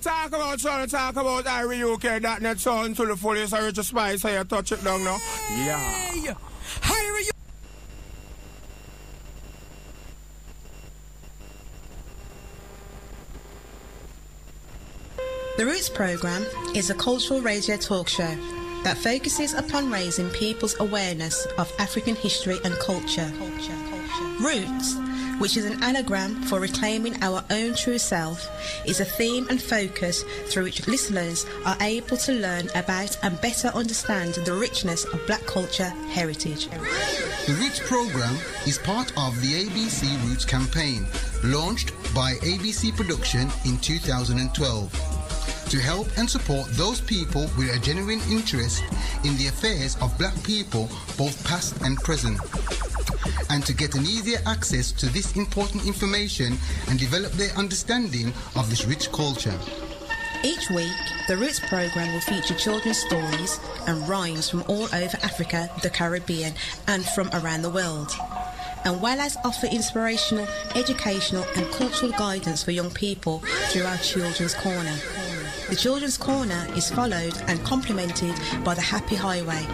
talk about IRUK.net sound to the fullest. I just spice, so you touch it down now. Yeah. IRUK. The Roots programme is a cultural radio talk show that focuses upon raising people's awareness of African history and culture. Roots, which is an anagram for reclaiming our own true self, is a theme and focus through which listeners are able to learn about and better understand the richness of black culture heritage. The Roots programme is part of the ABC Roots campaign, launched by ABC Production in 2012. To help and support those people with a genuine interest in the affairs of black people, both past and present, and to get an easier access to this important information and develop their understanding of this rich culture. Each week, the Roots programme will feature children's stories and rhymes from all over Africa, the Caribbean, and from around the world, and well as offer inspirational, educational and cultural guidance for young people through our Children's Corner. The Children's Corner is followed and complemented by the Happy Highway,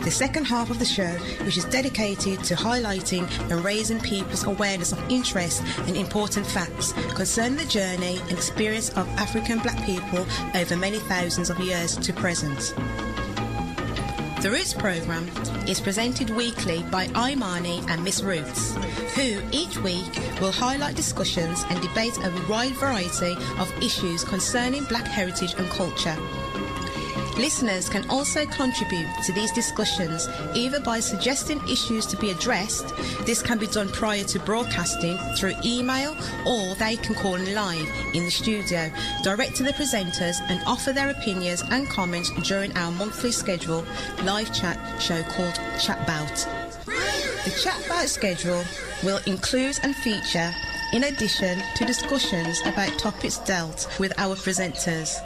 the second half of the show, which is dedicated to highlighting and raising people's awareness of interest and important facts concerning the journey and experience of African black people over many thousands of years to present. The Roots programme is presented weekly by Imani and Miss Rootz, who each week will highlight discussions and debate a wide variety of issues concerning black heritage and culture. Listeners can also contribute to these discussions either by suggesting issues to be addressed. This can be done prior to broadcasting through email, or they can call in live in the studio, direct to the presenters and offer their opinions and comments during our monthly schedule live chat show called Chat Bout. The Chat Bout schedule will include and feature, in addition to discussions about topics dealt with our presenters.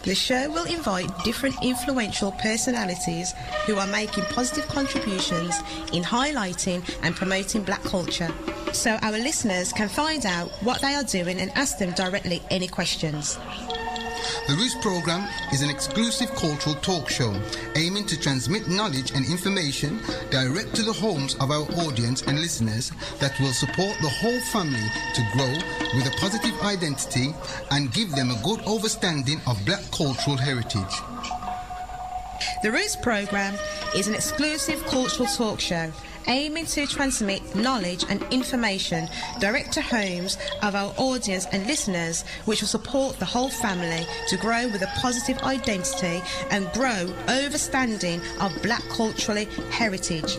The show will invite different influential personalities who are making positive contributions in highlighting and promoting black culture, so our listeners can find out what they are doing and ask them directly any questions. The Roots programme is an exclusive cultural talk show aiming to transmit knowledge and information direct to the homes of our audience and listeners that will support the whole family to grow with a positive identity and give them a good understanding of black cultural heritage. The Roots programme is an exclusive cultural talk show aiming to transmit knowledge and information direct to homes of our audience and listeners, which will support the whole family to grow with a positive identity and grow understanding of black cultural heritage.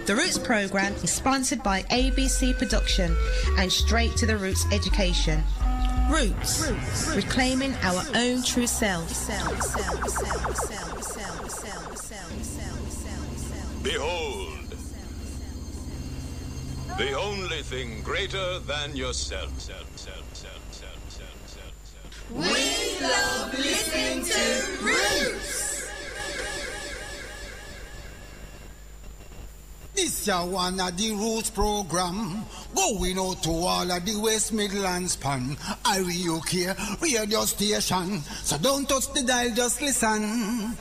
The Roots programme is sponsored by ABC Production and Straight to the Roots Education. Roots. Reclaiming our own true self. Behold, the only thing greater than yourself. We love listening to Roots. This is one of the Roots program, going out to all of the West Midlands pan, IRUK radio station. So don't touch the dial, just listen.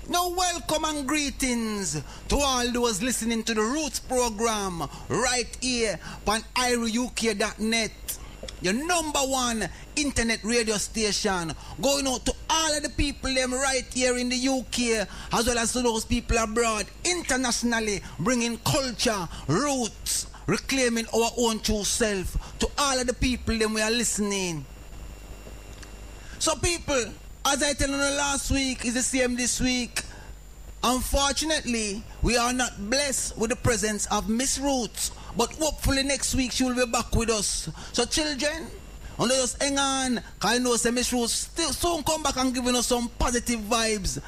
Now welcome and greetings to all those listening to the Roots program right here on IRUK.net, your number one internet radio station, going out to all of the people them right here in the UK, as well as to those people abroad internationally, bringing culture, roots, reclaiming our own true self to all of the people them we are listening. So people, as I tell you last week, is the same this week. Unfortunately, we are not blessed with the presence of Miss Rootz, but hopefully next week she will be back with us. So children, just hang on, because I know Miss Rootz still soon come back and giving us some positive vibes.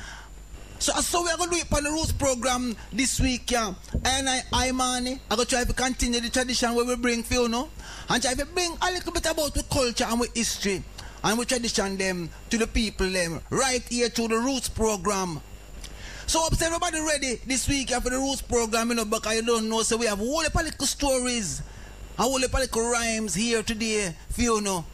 So we are going to do it on the Roots program this week, yeah. And Imani, I'm going to try to continue the tradition where we bring for you, know, and try to bring a little bit about the culture and with history and we tradition them to the people them right here through the Roots program. So hope everybody ready this week for the Roots program, you know, because you don't know, so we have a whole heap of little stories a whole heap of little rhymes here today for you know.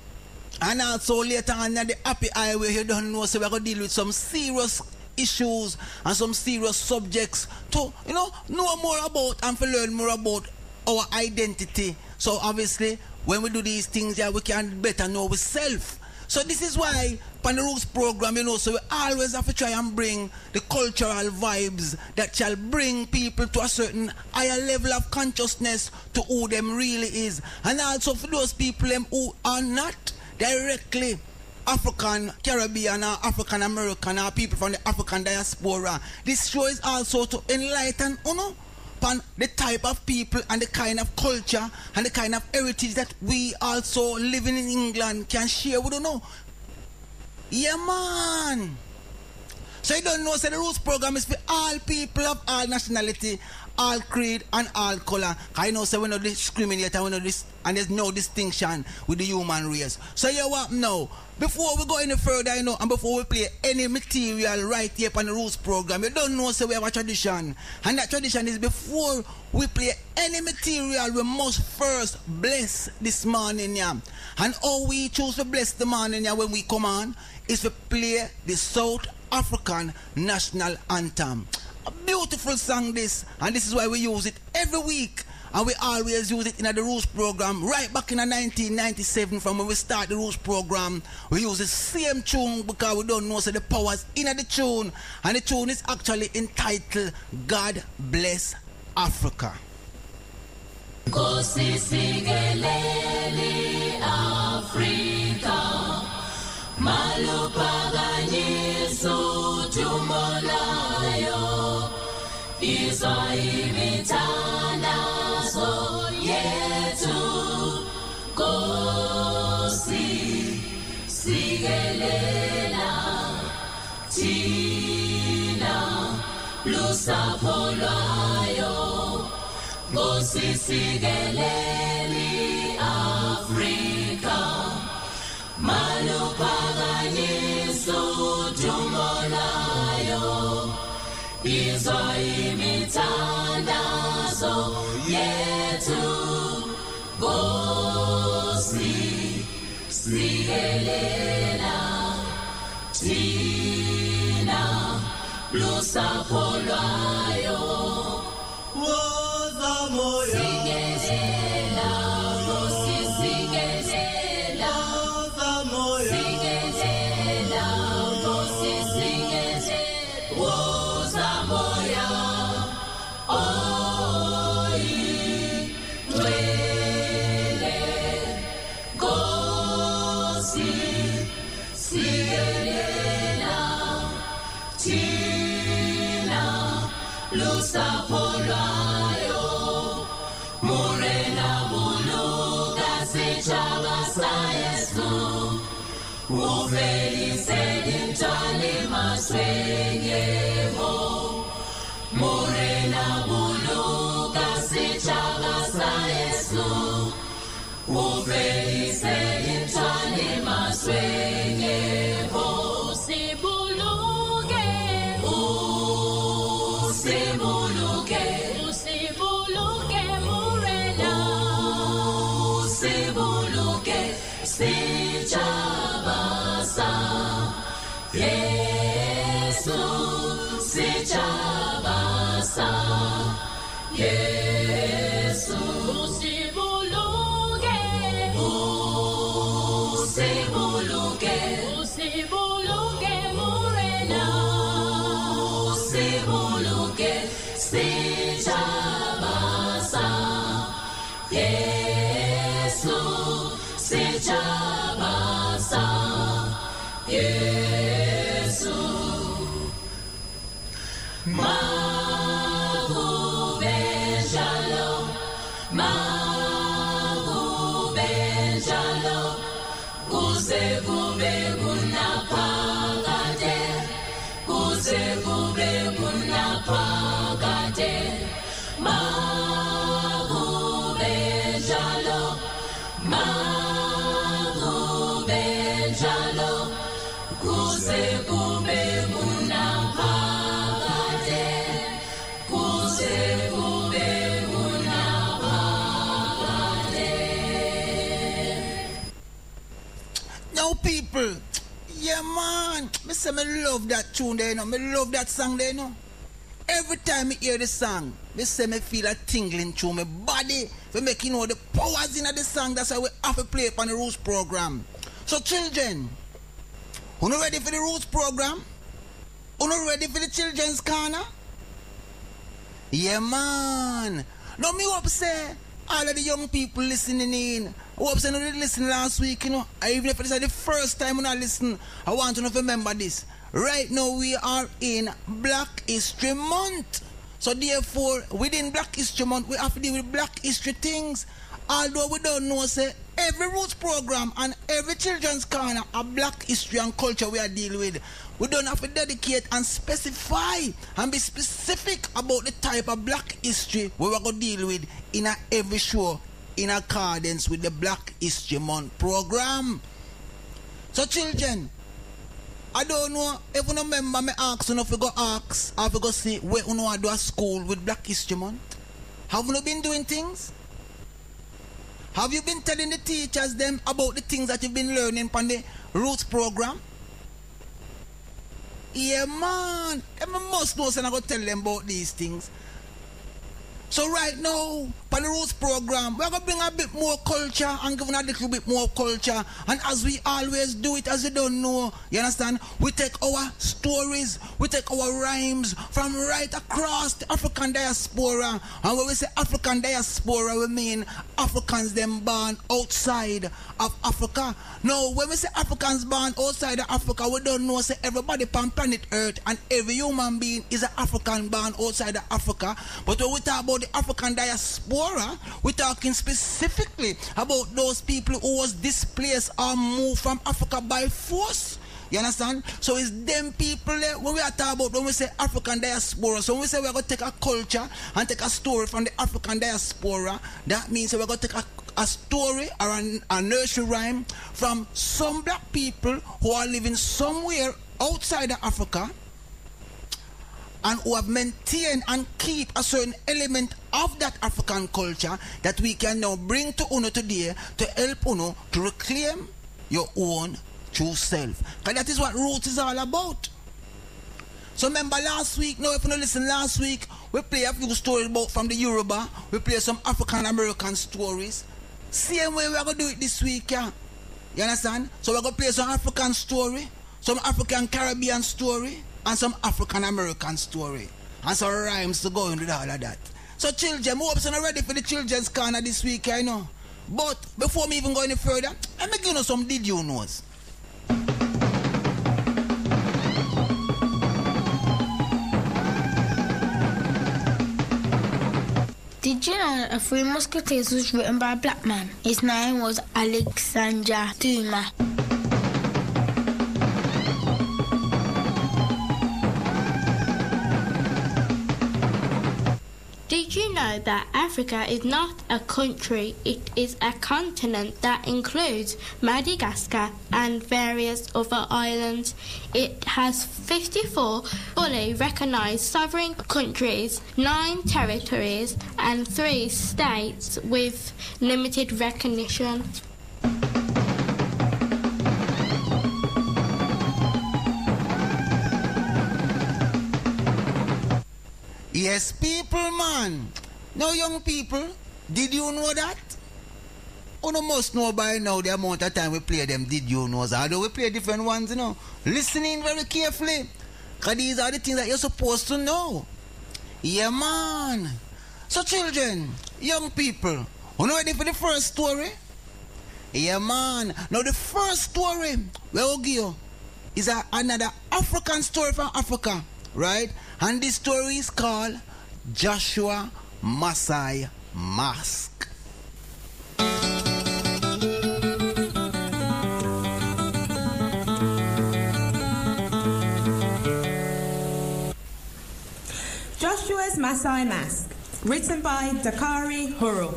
And also later on at the Happy Highway, you don't know, so we're going to deal with some serious issues and some serious subjects to, you know more about and to learn more about our identity. So obviously, when we do these things, yeah, we can better know ourselves. So this is why, on the Rootz program, you know, so we always have to try and bring the cultural vibes that shall bring people to a certain higher level of consciousness to who them really is. And also for those people who are not directly African, Caribbean, or African American, or people from the African diaspora. This show is also to enlighten, you know, upon the type of people and the kind of culture and the kind of heritage that we also living in England can share with you know. Yeah, man. So you don't know, so the Rootz program is for all people of all nationality, all creed and all color. I know so we don't discriminate and we know this, and there's no distinction with the human race. So you what now? Before we go any further, you know, and before we play any material right here on the Rootz program, you don't know so we have a tradition. And that tradition is before we play any material, we must first bless this morning, yeah. And how we choose to bless the morning, yeah, when we come on, is to play the South African National Anthem. A beautiful song this, and this is why we use it every week. And we always use it in the Rootz program. Right back in 1997, from when we start the Rootz program, we use the same tune because we don't know so the powers in the tune. And the tune is actually entitled God Bless Africa. Kosisigeleli Afrika Malupaganyisu tumolayo Imithandazo yethu kosisigelela thina lusapho lwayo kosisigeleli Afrika Malupaganyisu tumolayo imithandazo yethu kosisigelela thina lusapho lwayo Sigelela, kosisigelela Sigelela, kosisigelela Wozamoya Ointwele kosisigelela thina lusapho lwayo Morena buluka sechaba sa Yesu Ufeliseni mtwale maswengemo Morena buluka sechaba sa Yesu Ufeliseni mtwale maswengemo Usibuluke Usibuluke Usibuluke Morena Usibuluke Sichabasa Yesu Sichabasa Yesu Usibuluke Usibuluke Usibuluke Morena Usibuluke Sichabasa Yesu Sichabasa Yesu Magube Shalom Magube Shalom Kuze kube kunapakate Kuze kube kunapakate Magube Shalom Magube Shalom Kuze kube kunapakate Kuze kube kunapakate Now, people, yeah, man, me say me love that tune there, you know. Me love that song there, you know. Every time I hear the song, me say me feel a tingling through my body. We make you know the powers in the song. That's why we have to play it on the Rootz program. So, children, who not ready for the Rootz program? Who not ready for the children's corner? Yeah, man. Now, me hope say all of the young people listening in. I hope say no did listen last week, you know. Even if it is the first time when I listen, I want you to remember this. Right now we are in Black History Month. So therefore, within Black History Month, we have to deal with Black History things. Although we don't know, say, every Rootz program and every children's corner are Black history and culture we are dealing with. We don't have to dedicate and specify and be specific about the type of Black history we are going to deal with in every show in accordance with the Black History Month program. So children, I don't know if you remember me ask you if you go ask or if you go see where you know I do a school with Black History Month. Have you been doing things? Have you been telling the teachers them about the things that you've been learning from the Rootz program? Yeah, man. They must know, so I'm going to tell them about these things. So right now, for the Rootz program, we're going to bring a bit more culture and give them a little bit more culture. And as we always do it, as you don't know, you understand? We take our stories, we take our rhymes from right across the African diaspora. And when we say African diaspora, we mean Africans them born outside of Africa. Now, when we say Africans born outside of Africa, we don't know, say everybody on planet Earth and every human being is an African born outside of Africa. But when we talk about the African diaspora, we're talking specifically about those people who was displaced or moved from Africa by force. You understand? So it's them people there, when we are talking about, when we say African diaspora, so when we say we're going to take a culture and take a story from the African diaspora, that means we're going to take a story or a nursery rhyme from some black people who are living somewhere outside of Africa and who have maintained and keep a certain element of that African culture that we can now bring to Uno today to help Uno to reclaim your own true self. Because that is what Rootz is all about. So remember last week, now if you don't listen last week, we play a few stories about from the Yoruba, we play some African American stories. Same way we're going to do it this week, yeah. You understand? So we're going to play some African story, some African Caribbean story, and some African American story. And some rhymes to go into all of that. So children, I hope you're ready for the children's corner this week, I know. But before me even go any further, let me give you some did you knows. Did you know that Three Musketeers was written by a black man? His name was Alexander Dumas. Did you know that Africa is not a country, it is a continent that includes Madagascar and various other islands? It has 54 fully recognised sovereign countries, 9 territories and 3 states with limited recognition. Yes, people, man. Now, young people, did you know that? You must know by now the amount of time we play them did you know. Although we play different ones, you know. Listening very carefully. Because these are the things that you're supposed to know. Yeah, man. So, children, young people, you ready for the first story? Yeah, man. Now, the first story we'll give you is another African story from Africa, right? And this story is called Joshua Masai Mask. Joshua's Masai Mask, written by Dakari Huru.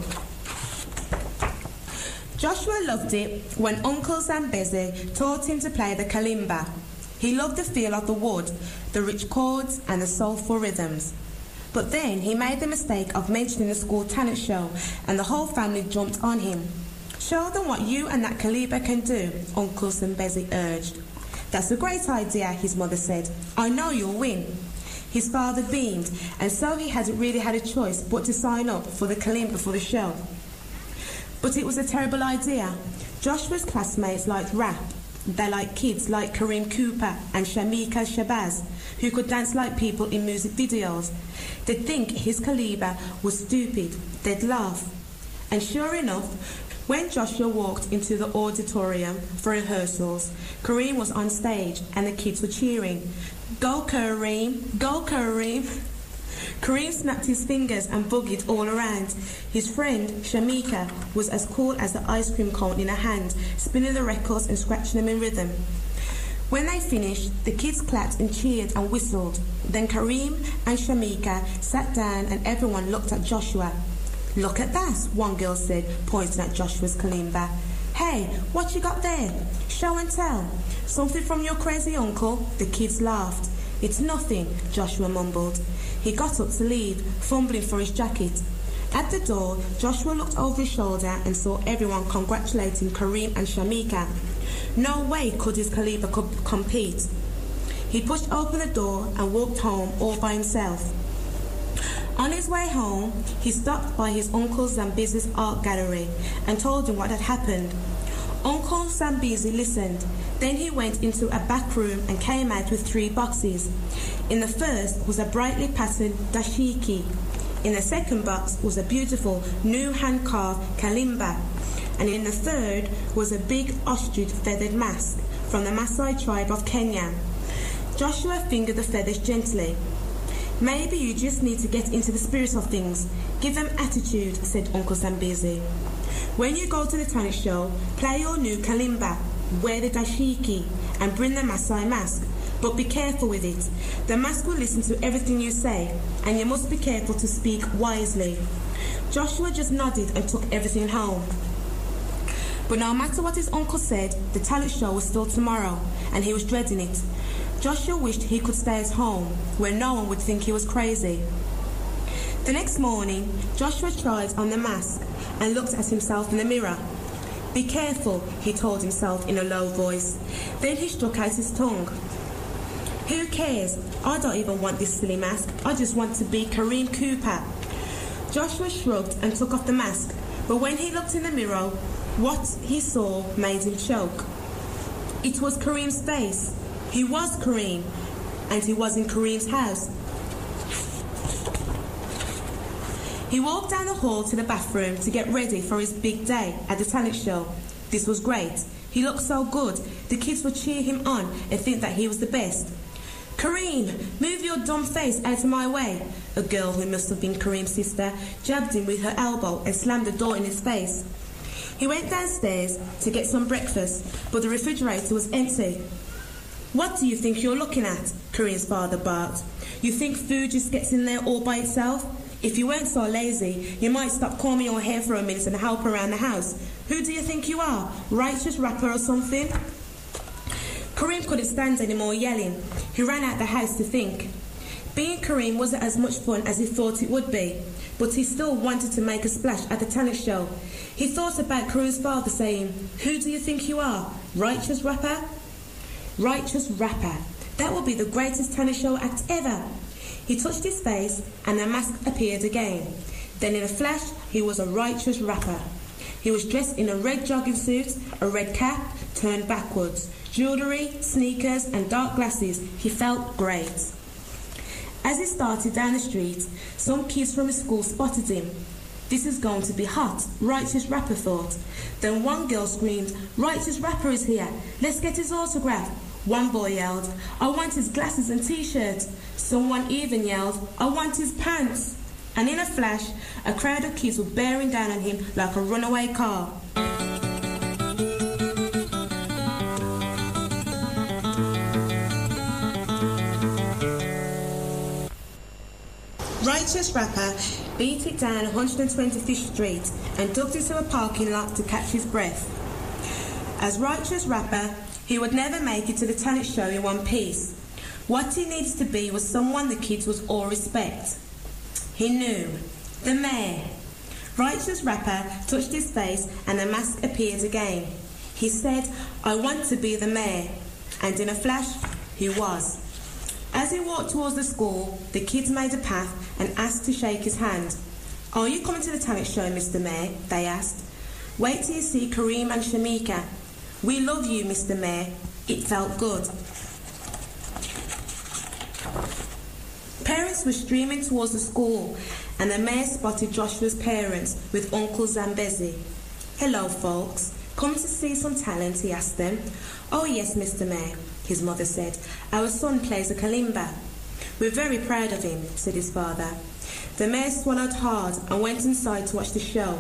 Joshua loved it when Uncle Zambezi taught him to play the kalimba. He loved the feel of the wood, the rich chords and the soulful rhythms. But then he made the mistake of mentioning the school talent show and the whole family jumped on him. Show them what you and that Kaliba can do, Uncle Zambezi urged. That's a great idea, his mother said. I know you'll win. His father beamed, and so he hadn't really had a choice but to sign up for the Kalimba for the show. But it was a terrible idea. Joshua's classmates liked rap. They liked kids like Kareem Cooper and Shamika Shabazz, who could dance like people in music videos. They'd think his Kaliba was stupid. They'd laugh. And sure enough, when Joshua walked into the auditorium for rehearsals, Kareem was on stage and the kids were cheering. Go Kareem! Go Kareem! Kareem snapped his fingers and boogied all around. His friend, Shamika, was as cool as the ice cream cone in her hand, spinning the records and scratching them in rhythm. When they finished, the kids clapped and cheered and whistled. Then Kareem and Shamika sat down and everyone looked at Joshua. Look at that, one girl said, pointing at Joshua's kalimba. Hey, what you got there? Show and tell. Something from your crazy uncle? The kids laughed. It's nothing, Joshua mumbled. He got up to leave, fumbling for his jacket. At the door, Joshua looked over his shoulder and saw everyone congratulating Kareem and Shamika. No way could his Kaliba compete. He pushed open the door and walked home all by himself. On his way home, he stopped by his Uncle Zambezi's art gallery and told him what had happened. Uncle Zambezi listened. Then he went into a back room and came out with 3 boxes. In the first was a brightly patterned dashiki. In the second box was a beautiful new hand-carved kalimba. And in the third was a big ostrich feathered mask from the Maasai tribe of Kenya. Joshua fingered the feathers gently. Maybe you just need to get into the spirit of things. Give them attitude, said Uncle Zambezi. When you go to the talent show, play your new kalimba, wear the dashiki, and bring the Maasai mask. But be careful with it. The mask will listen to everything you say, and you must be careful to speak wisely. Joshua just nodded and took everything home. But no matter what his uncle said, the talent show was still tomorrow, and he was dreading it. Joshua wished he could stay at home, where no one would think he was crazy. The next morning, Joshua tried on the mask and looked at himself in the mirror. Be careful, he told himself in a low voice. Then he struck out his tongue. Who cares? I don't even want this silly mask. I just want to be Kareem Cooper. Joshua shrugged and took off the mask, but when he looked in the mirror, what he saw made him choke. It was Kareem's face. He was Kareem, and he was in Kareem's house. He walked down the hall to the bathroom to get ready for his big day at the talent show. This was great. He looked so good. The kids would cheer him on and think that he was the best. Kareem, move your dumb face out of my way. A girl who must have been Kareem's sister jabbed him with her elbow and slammed the door in his face. He went downstairs to get some breakfast, but the refrigerator was empty. What do you think you're looking at? Kareem's father barked. You think food just gets in there all by itself? If you weren't so lazy, you might stop combing your hair for a minute and help around the house. Who do you think you are? Righteous rapper or something? Kareem couldn't stand any more yelling. He ran out the house to think. Being Kareem wasn't as much fun as he thought it would be, but he still wanted to make a splash at the talent show. He thought about Kareem's father saying, Who do you think you are? Righteous rapper? Righteous rapper. That would be the greatest talent show act ever. He touched his face and the mask appeared again. Then in a flash, he was a righteous rapper. He was dressed in a red jogging suit, a red cap turned backwards, jewellery, sneakers and dark glasses. He felt great. As he started down the street, some kids from his school spotted him. This is going to be hot, Righteous Rapper thought. Then one girl screamed, Righteous Rapper is here. Let's get his autograph. One boy yelled, I want his glasses and t-shirt. Someone even yelled, I want his pants. And in a flash, a crowd of kids were bearing down on him like a runaway car. Righteous Rapper beat it down 125th Street and ducked into a parking lot to catch his breath. As Righteous Rapper, he would never make it to the talent show in one piece. What he needed to be was someone the kids would all respect. He knew. The mayor. Righteous rapper touched his face and the mask appeared again. He said, "I want to be the mayor." And in a flash, he was. As he walked towards the school, the kids made a path and asked to shake his hand. "Are you coming to the talent show, Mr. Mayor?" they asked. "Wait till you see Kareem and Shamika. We love you, Mr. Mayor." It felt good. Parents were streaming towards the school, and the mayor spotted Joshua's parents with Uncle Zambezi. "Hello, folks. Come to see some talent?" he asked them. "Oh, yes, Mr. Mayor," his mother said. "Our son plays a kalimba." "We're very proud of him," said his father. The mayor swallowed hard and went inside to watch the show.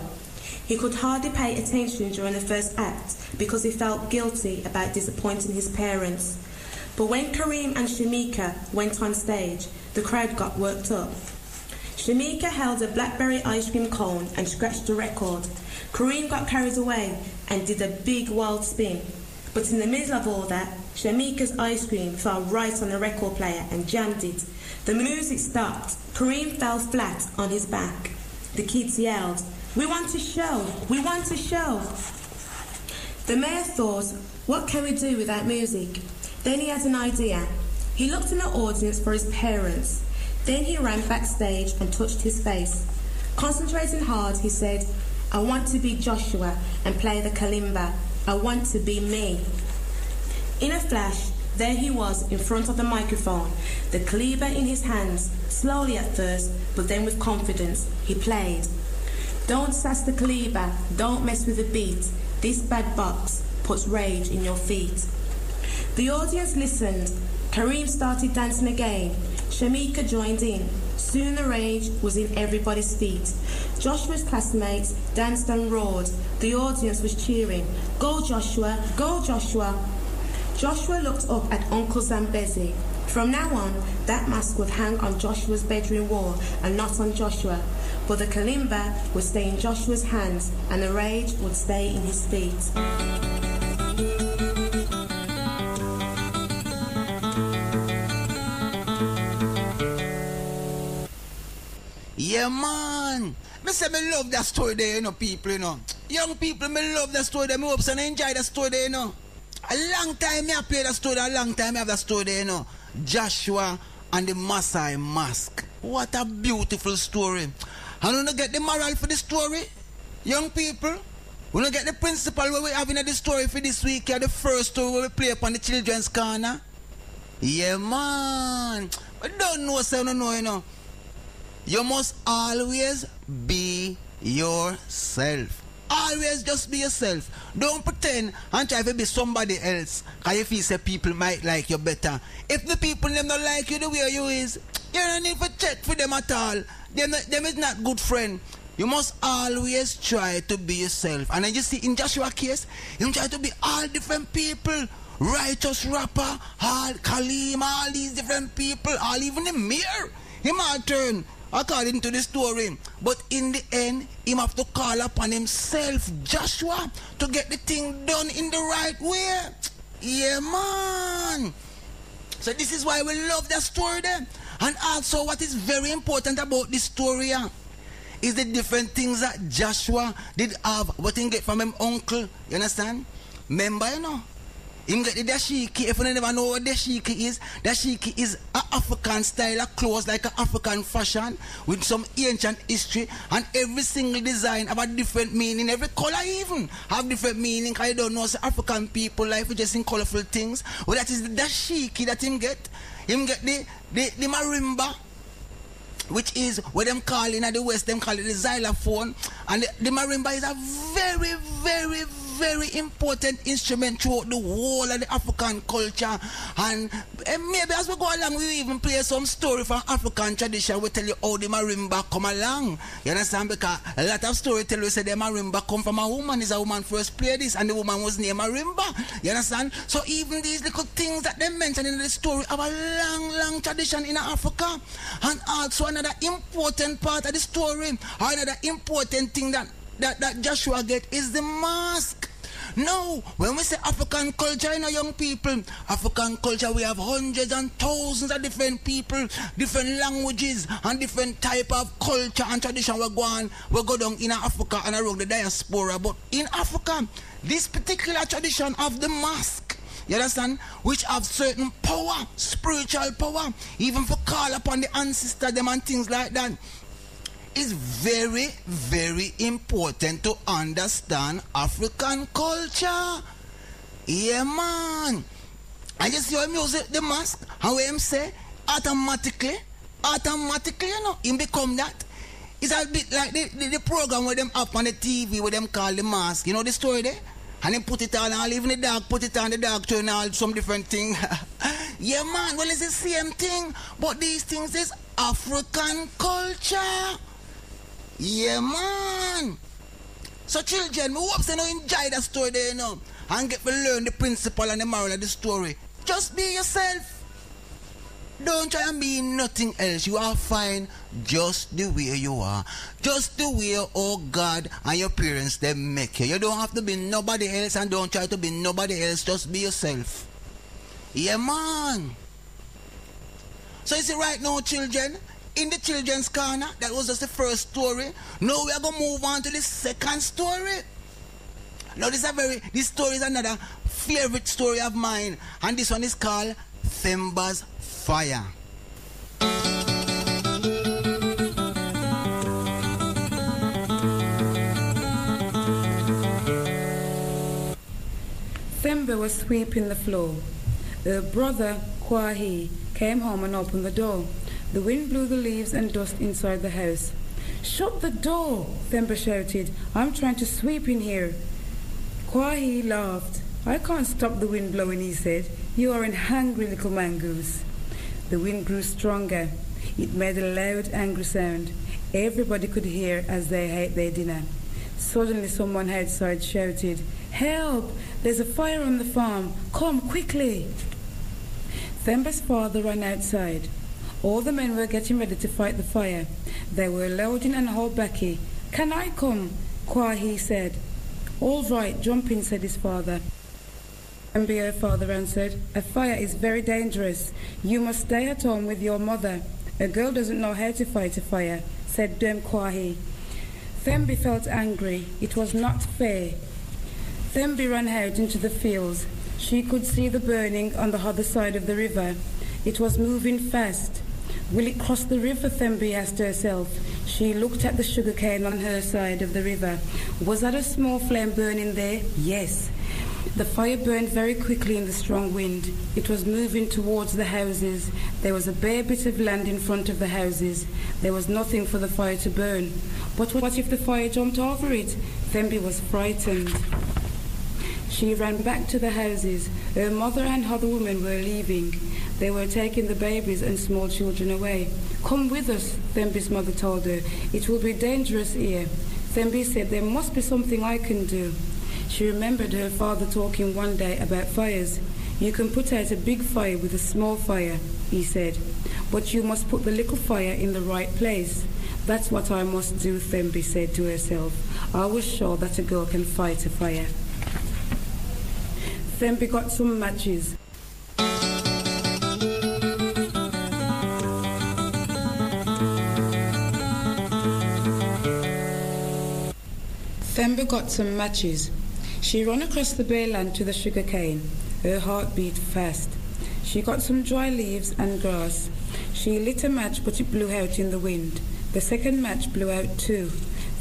He could hardly pay attention during the first act because he felt guilty about disappointing his parents. But when Kareem and Shamika went on stage, the crowd got worked up. Shamika held a blackberry ice cream cone and scratched the record. Kareem got carried away and did a big wild spin. But in the middle of all that, Shamika's ice cream fell right on the record player and jammed it. The music stopped. Kareem fell flat on his back. The kids yelled, "We want a show! We want a show!" The mayor thought, what can we do without music? Then he had an idea. He looked in the audience for his parents. Then he ran backstage and touched his face. Concentrating hard, he said, "I want to be Joshua and play the kalimba. I want to be me." In a flash, there he was in front of the microphone, the kalimba in his hands, slowly at first, but then with confidence. He played. "Don't sass the kalimba, don't mess with the beat. This bad box puts rage in your feet." The audience listened. Kareem started dancing again. Shamika joined in. Soon the rage was in everybody's feet. Joshua's classmates danced and roared. The audience was cheering. "Go Joshua! Go Joshua!" Joshua looked up at Uncle Zambezi. From now on, that mask would hang on Joshua's bedroom wall and not on Joshua. But the kalimba would stay in Joshua's hands and the rage would stay in his feet. Yeah, man. Me say me love that story there, you know, people, you know. Young people, me love that story there. Me hope and enjoy that story there, you know. A long time me I play that story, a long time I have that story there, you know. Joshua and the Maasai mask. What a beautiful story. And you don't get the moral for the story, young people. We don't get the principle where we have in the story for this week, the first story where we play upon the children's corner. Yeah, man. But don't know, so don't know, you know. You must always be yourself. Always just be yourself. Don't pretend and try to be somebody else. Because if you say people might like you better. If the people them not like you the way you is, you don't need to check for them at all. Them is not good friend. You must always try to be yourself. And then you see in Joshua's case, you try to be all different people. Righteous rapper, all Kalim, all these different people, all even the mayor. He might turn according to the story. But in the end, he have to call upon himself, Joshua, to get the thing done in the right way. Yeah, man. So this is why we love that story there. And also what is very important about this story is the different things that Joshua did have, what he get from him uncle. You understand? Remember, you know? Him get the dashiki. If you never know what dashiki is an African style of clothes, like an African fashion with some ancient history, and every single design have a different meaning. Every color even have different meaning. I don't know, so African people like just in colorful things. Well, that is the dashiki that him get. Him get the marimba, which is what them call in the West, them call it the xylophone. And the marimba is a very, very, very important instrument throughout the whole of the African culture. And maybe as we go along, we even play some story from African tradition. We tell you how the marimba come along. You understand? Because a lot of storytellers say the marimba come from a woman. Is a woman first played this, and the woman was named Marimba. You understand? So even these little things that they mention in the story have a long, long tradition in Africa. And also another important part of the story, or another important thing that Joshua get is the mask. No, when we say African culture, you know, young people, African culture, we have hundreds and thousands of different people, different languages, and different type of culture and tradition. We go down in Africa and around the diaspora. But in Africa, this particular tradition of the mask, you understand, which have certain power, spiritual power, even for call upon the ancestor, them and things like that, is very, very important to understand African culture. Yeah, man. And you see how music, the mask, how him say, automatically, you know, him become that. It's a bit like the program where them up on the TV, where them call the mask. You know the story there? And then put it on, and even the dog, put it on the dog, turn all some different thing. Yeah, man, well, it's the same thing. But these things is African culture. Yeah, man. So children, we hope you enjoy the story there, you know, and get to learn the principle and the moral of the story. Just be yourself. Don't try and be nothing else. You are fine just the way you are. Just the way, oh God, and your parents, they make you. You don't have to be nobody else, and don't try to be nobody else. Just be yourself. Yeah, man. So you see right now, children, in the children's corner, that was just the first story. Now we are going to move on to the second story. Now this story is another favorite story of mine. And this one is called Themba's Fire. Themba was sweeping the floor. Her brother, Kwahi, came home and opened the door. The wind blew the leaves and dust inside the house. "Shut the door," Themba shouted. "I'm trying to sweep in here." Kwahi laughed. "I can't stop the wind blowing," he said. "You are an hungry little mongoose." The wind grew stronger. It made a loud, angry sound. Everybody could hear as they ate their dinner. Suddenly someone outside shouted, "Help! There's a fire on the farm. Come quickly!" Themba's father ran outside. All the men were getting ready to fight the fire. They were loading and hauled baccy. "Can I come?" Kwahi said. "All right, jump in," said his father. Themba, her father answered, "A fire is very dangerous. You must stay at home with your mother. A girl doesn't know how to fight a fire," said Kwahi. Themba felt angry. It was not fair. Themba ran out into the fields. She could see the burning on the other side of the river. It was moving fast. Will it cross the river? Themba asked herself. She looked at the sugarcane on her side of the river. Was that a small flame burning there? Yes. The fire burned very quickly in the strong wind. It was moving towards the houses. There was a bare bit of land in front of the houses. There was nothing for the fire to burn. But what if the fire jumped over it? Themba was frightened. She ran back to the houses. Her mother and other women were leaving. They were taking the babies and small children away. "Come with us," Themba's mother told her. "It will be dangerous here." Themba said, "There must be something I can do." She remembered her father talking one day about fires. "You can put out a big fire with a small fire," he said. "But you must put the little fire in the right place." "That's what I must do," Themba said to herself. "I was sure that a girl can fight a fire." Themba got some matches. Themba got some matches. She ran across the bare land to the sugar cane. Her heart beat fast. She got some dry leaves and grass. She lit a match, but it blew out in the wind. The second match blew out too.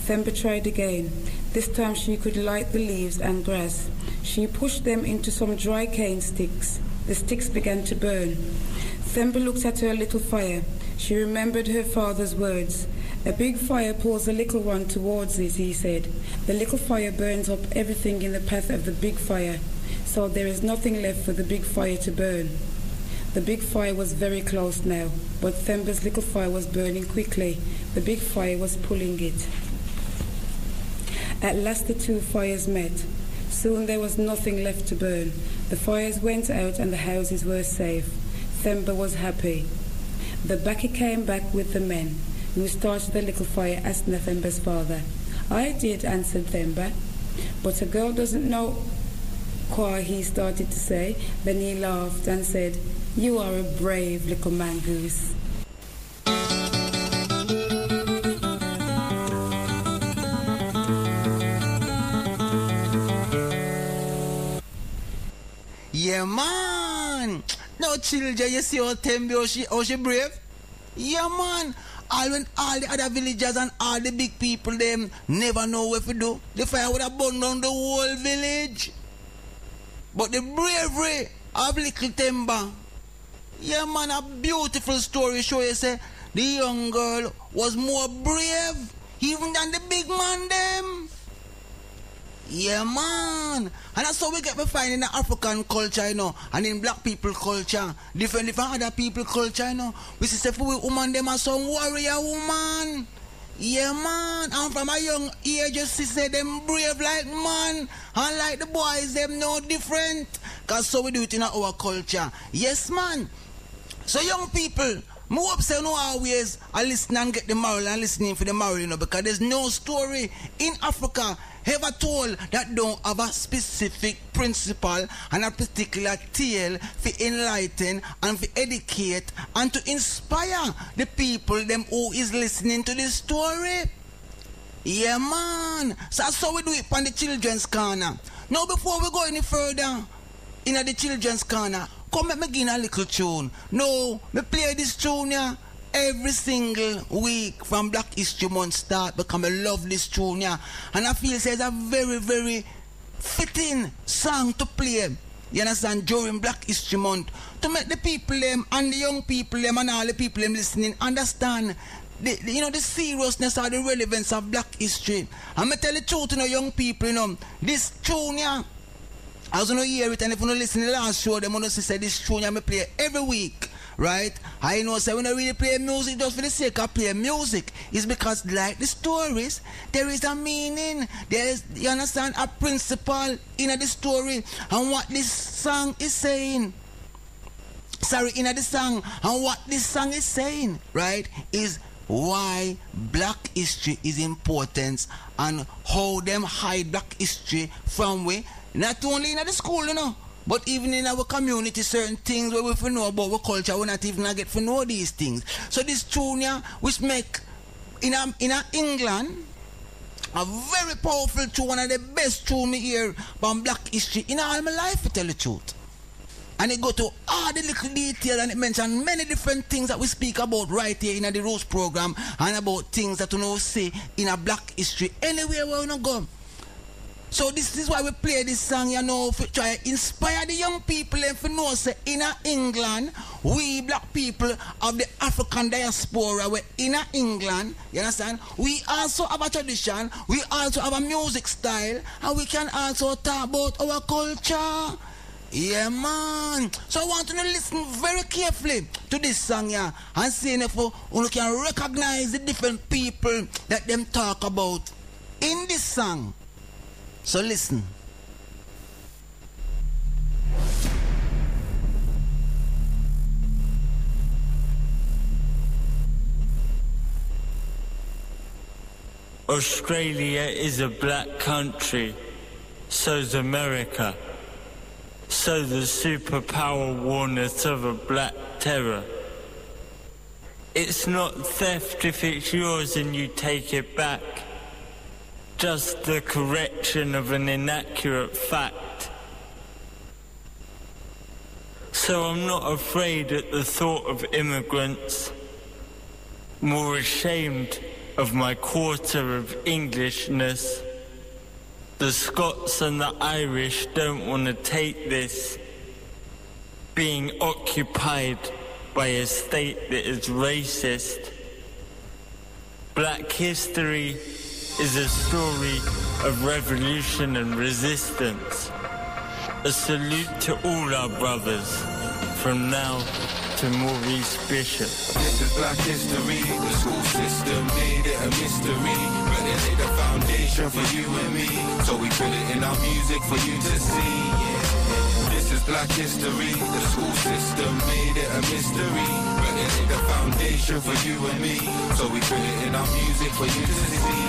Themba tried again. This time she could light the leaves and grass. She pushed them into some dry cane sticks. The sticks began to burn. Themba looked at her little fire. She remembered her father's words. "A big fire pulls a little one towards it," he said. "The little fire burns up everything in the path of the big fire, so there is nothing left for the big fire to burn." The big fire was very close now, but Themba's little fire was burning quickly. The big fire was pulling it. At last the two fires met. Soon there was nothing left to burn. The fires went out and the houses were safe. Themba was happy. The baccy came back with the men. "Who started the little fire?" asked Themba's father. "I did," answered Themba. But a girl doesn't know, he started to say. Then he laughed and said, "You are a brave little mongoose." Yeah, man. Now, children, you see how Tembi, how she brave? Yeah, man. All the other villagers and all the big people, them never know what to do. The fire would have burned down the whole village. But the bravery of little Temba, yeah, man, a beautiful story show you say the young girl was more brave even than the big man them. Yeah, man. And that's how we get to find in the African culture, you know, and in black people culture, different other people culture, you know. We see for we woman, them are some warrior woman. Yeah, man. And from a young age, you see say them brave like man, and like the boys, them no different. Because so we do it in our culture. Yes, man. So young people, I hope say no always I listen and get the moral and listening for the moral, you know, because there's no story in Africa ever told that don't have a specific principle and a particular tale for enlighten and for educate and to inspire the people them who is listening to this story. Yeah, man. So that's how we do it on the children's corner. Now before we go any further in the children's corner, come let me give a little tune. No, me play this tune here every single week from Black History Month start because I love this tune here. And I feel it's a very, very fitting song to play, you understand, during Black History Month to make the people them and the young people them and all the people them listening understand the seriousness or the relevance of Black history. I'm going to tell the truth to the young people, you know, this tune here, I was going to hear it, and if you don't listen to the last show, them going to say this tune I play every week, right? I know, so when I really play music just for the sake of playing music, it's because like the stories, there is a meaning, there is, you understand, a principle in the story, and what this song is saying. Sorry, in the song, and what this song is saying, right, is why Black history is important and how them hide Black history from we. Not only in the school, you know, but even in our community, certain things where we know about our culture, we not even get to know these things. So this tune here, which make in England a very powerful tune, one of the best tune me hear from Black history in all my life, to tell the truth. And it go to all the little details and it mention many different things that we speak about right here in the Rootz program and about things that we know say in a Black history anywhere where we go. So this is why we play this song, you know, to try to inspire the young people and to know, say, in England, we Black people of the African diaspora, we're in England, you understand? We also have a tradition, we also have a music style, and we can also talk about our culture. Yeah, man. So I want you to listen very carefully to this song, yeah, and see if you can recognize the different people that them talk about in this song. So listen. Australia is a black country, so's America. So the superpower warned us of a black terror. It's not theft if it's yours and you take it back. Just the correction of an inaccurate fact. So I'm not afraid at the thought of immigrants, more ashamed of my quarter of Englishness. The Scots and the Irish don't want to take this, being occupied by a state that is racist. Black history is a story of revolution and resistance. A salute to all our brothers, from now to Maurice Bishop. This is Black history, the school system made it a mystery. they laid the foundation for you and me. So we put it in our music for you to see. This is black history. The school system made it a mystery, but they laid the foundation for you and me. So we put it in our music for you to see.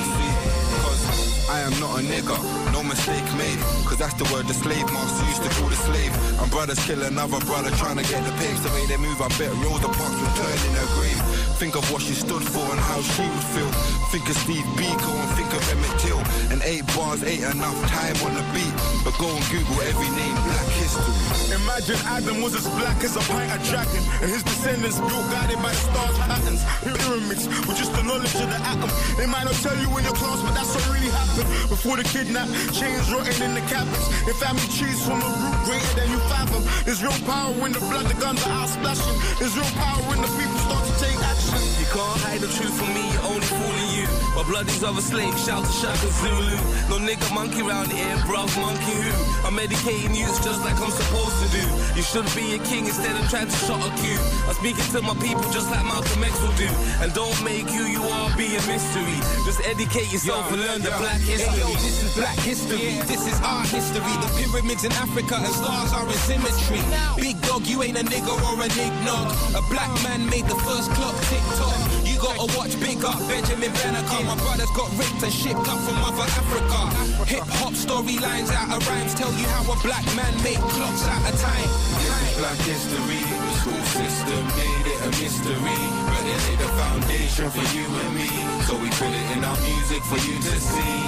I am not a nigger, no mistake made. Cause that's the word the slave master used to call the slave. And brothers kill another brother trying to get the papes. The way they move, I bet Rosa Parks will turn in her grave. Think of what she stood for and how she would feel. Think of Steve Biko and think of Emmett Till. And 8 bars ain't enough time on the beat, but go and Google every name, black history. Imagine Adam was as black as a pint of dragon, and his descendants built guided by the stars' patterns. Pyramids with just the knowledge of the atom. They might not tell you in your class, but that's what really happened. Before the kidnap, chains rotting in the cabins. In family trees from a root greater than you fathom. There's real power when the blood, the guns are out splashing. There's real power when the people start to take action. You can't hide the truth from me, you're only fooling you. My blood is of a slave, shout to Shaka Zulu. No nigga monkey round here, bruv, monkey who? I'm medicating you just like I'm supposed to do. You should be a king instead of trying to shot a cue. I'm speaking to my people just like Malcolm X will do. And don't make who you are be a mystery. Just educate yourself and learn the black history. Hey, yo, this is black history, this is our history. The pyramids in Africa and stars are in symmetry. Big dog, you ain't a nigga or a nignog. A black man made the first clock tick-tock. You gotta watch Big Up, Benjamin Banneker. My brothers got ripped and shipped up from Mother Africa. Hip-hop storylines out of rhymes tell you how a black man made clocks out of time. This is black history. The school system made it a mystery, but they laid the foundation for you and me. So we put it in our music for you to see.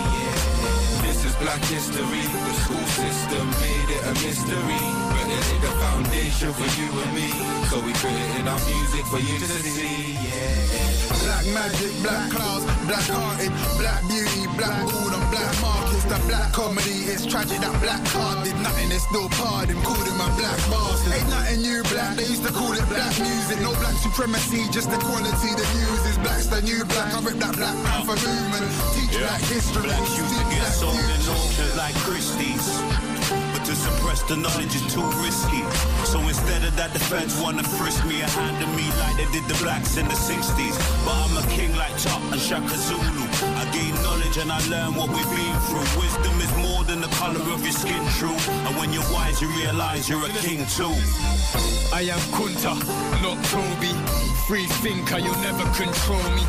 This is black history. The school system made it a mystery, but they laid the foundation for you and me. So we put it in our music for you to see. Black magic, black clouds, black hearted, black beauty, black gold and black markets. The black comedy, it's tragic that black card did nothing, it's still pardon. Called him a black bastard. Ain't nothing new black, they used to call it black music. No black supremacy, just equality. The news is black's the new black. I rip that Black Panther movement, teach black history. Blacks used to get sold in auctions like Christie's, but to suppress the knowledge is too risky. So instead of that, the feds wanna frisk me and handle me like they did the blacks in the 60s. But I'm a king like Chop and Shaka Zulu. I gain knowledge and I learn what we've been through. Wisdom is more than the color of your skin, true. And when you're wise, you realize you're a king too. I am Kunta, not Toby. Free thinker, you'll never control me.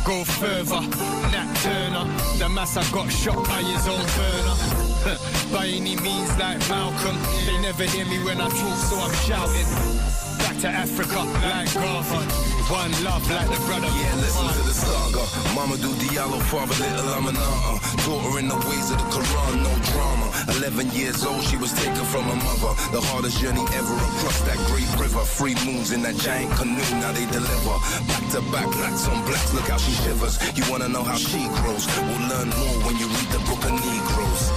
Go further, Nat Turner. The massa got shot by his own burner. By any means like Malcolm. They never hear me when I talk, so I'm shouting. Back to Africa like Garvey. One love like the brother. Yeah, listen to the saga. Mamadou Diallo, father little Aminata. Daughter in the ways of the Quran, no drama. 11 years old, she was taken from her mother. The hardest journey ever across that great river. 3 moons in that giant canoe, now they deliver. Back to back, blacks on blacks, look how she shivers. You wanna know how she grows? We'll learn more when you read the book of Negroes.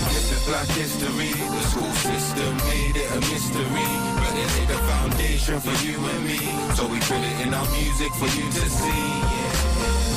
This is black history. The school system made it a mystery, but they laid the foundation for you and me. So we put it in our music for you to see.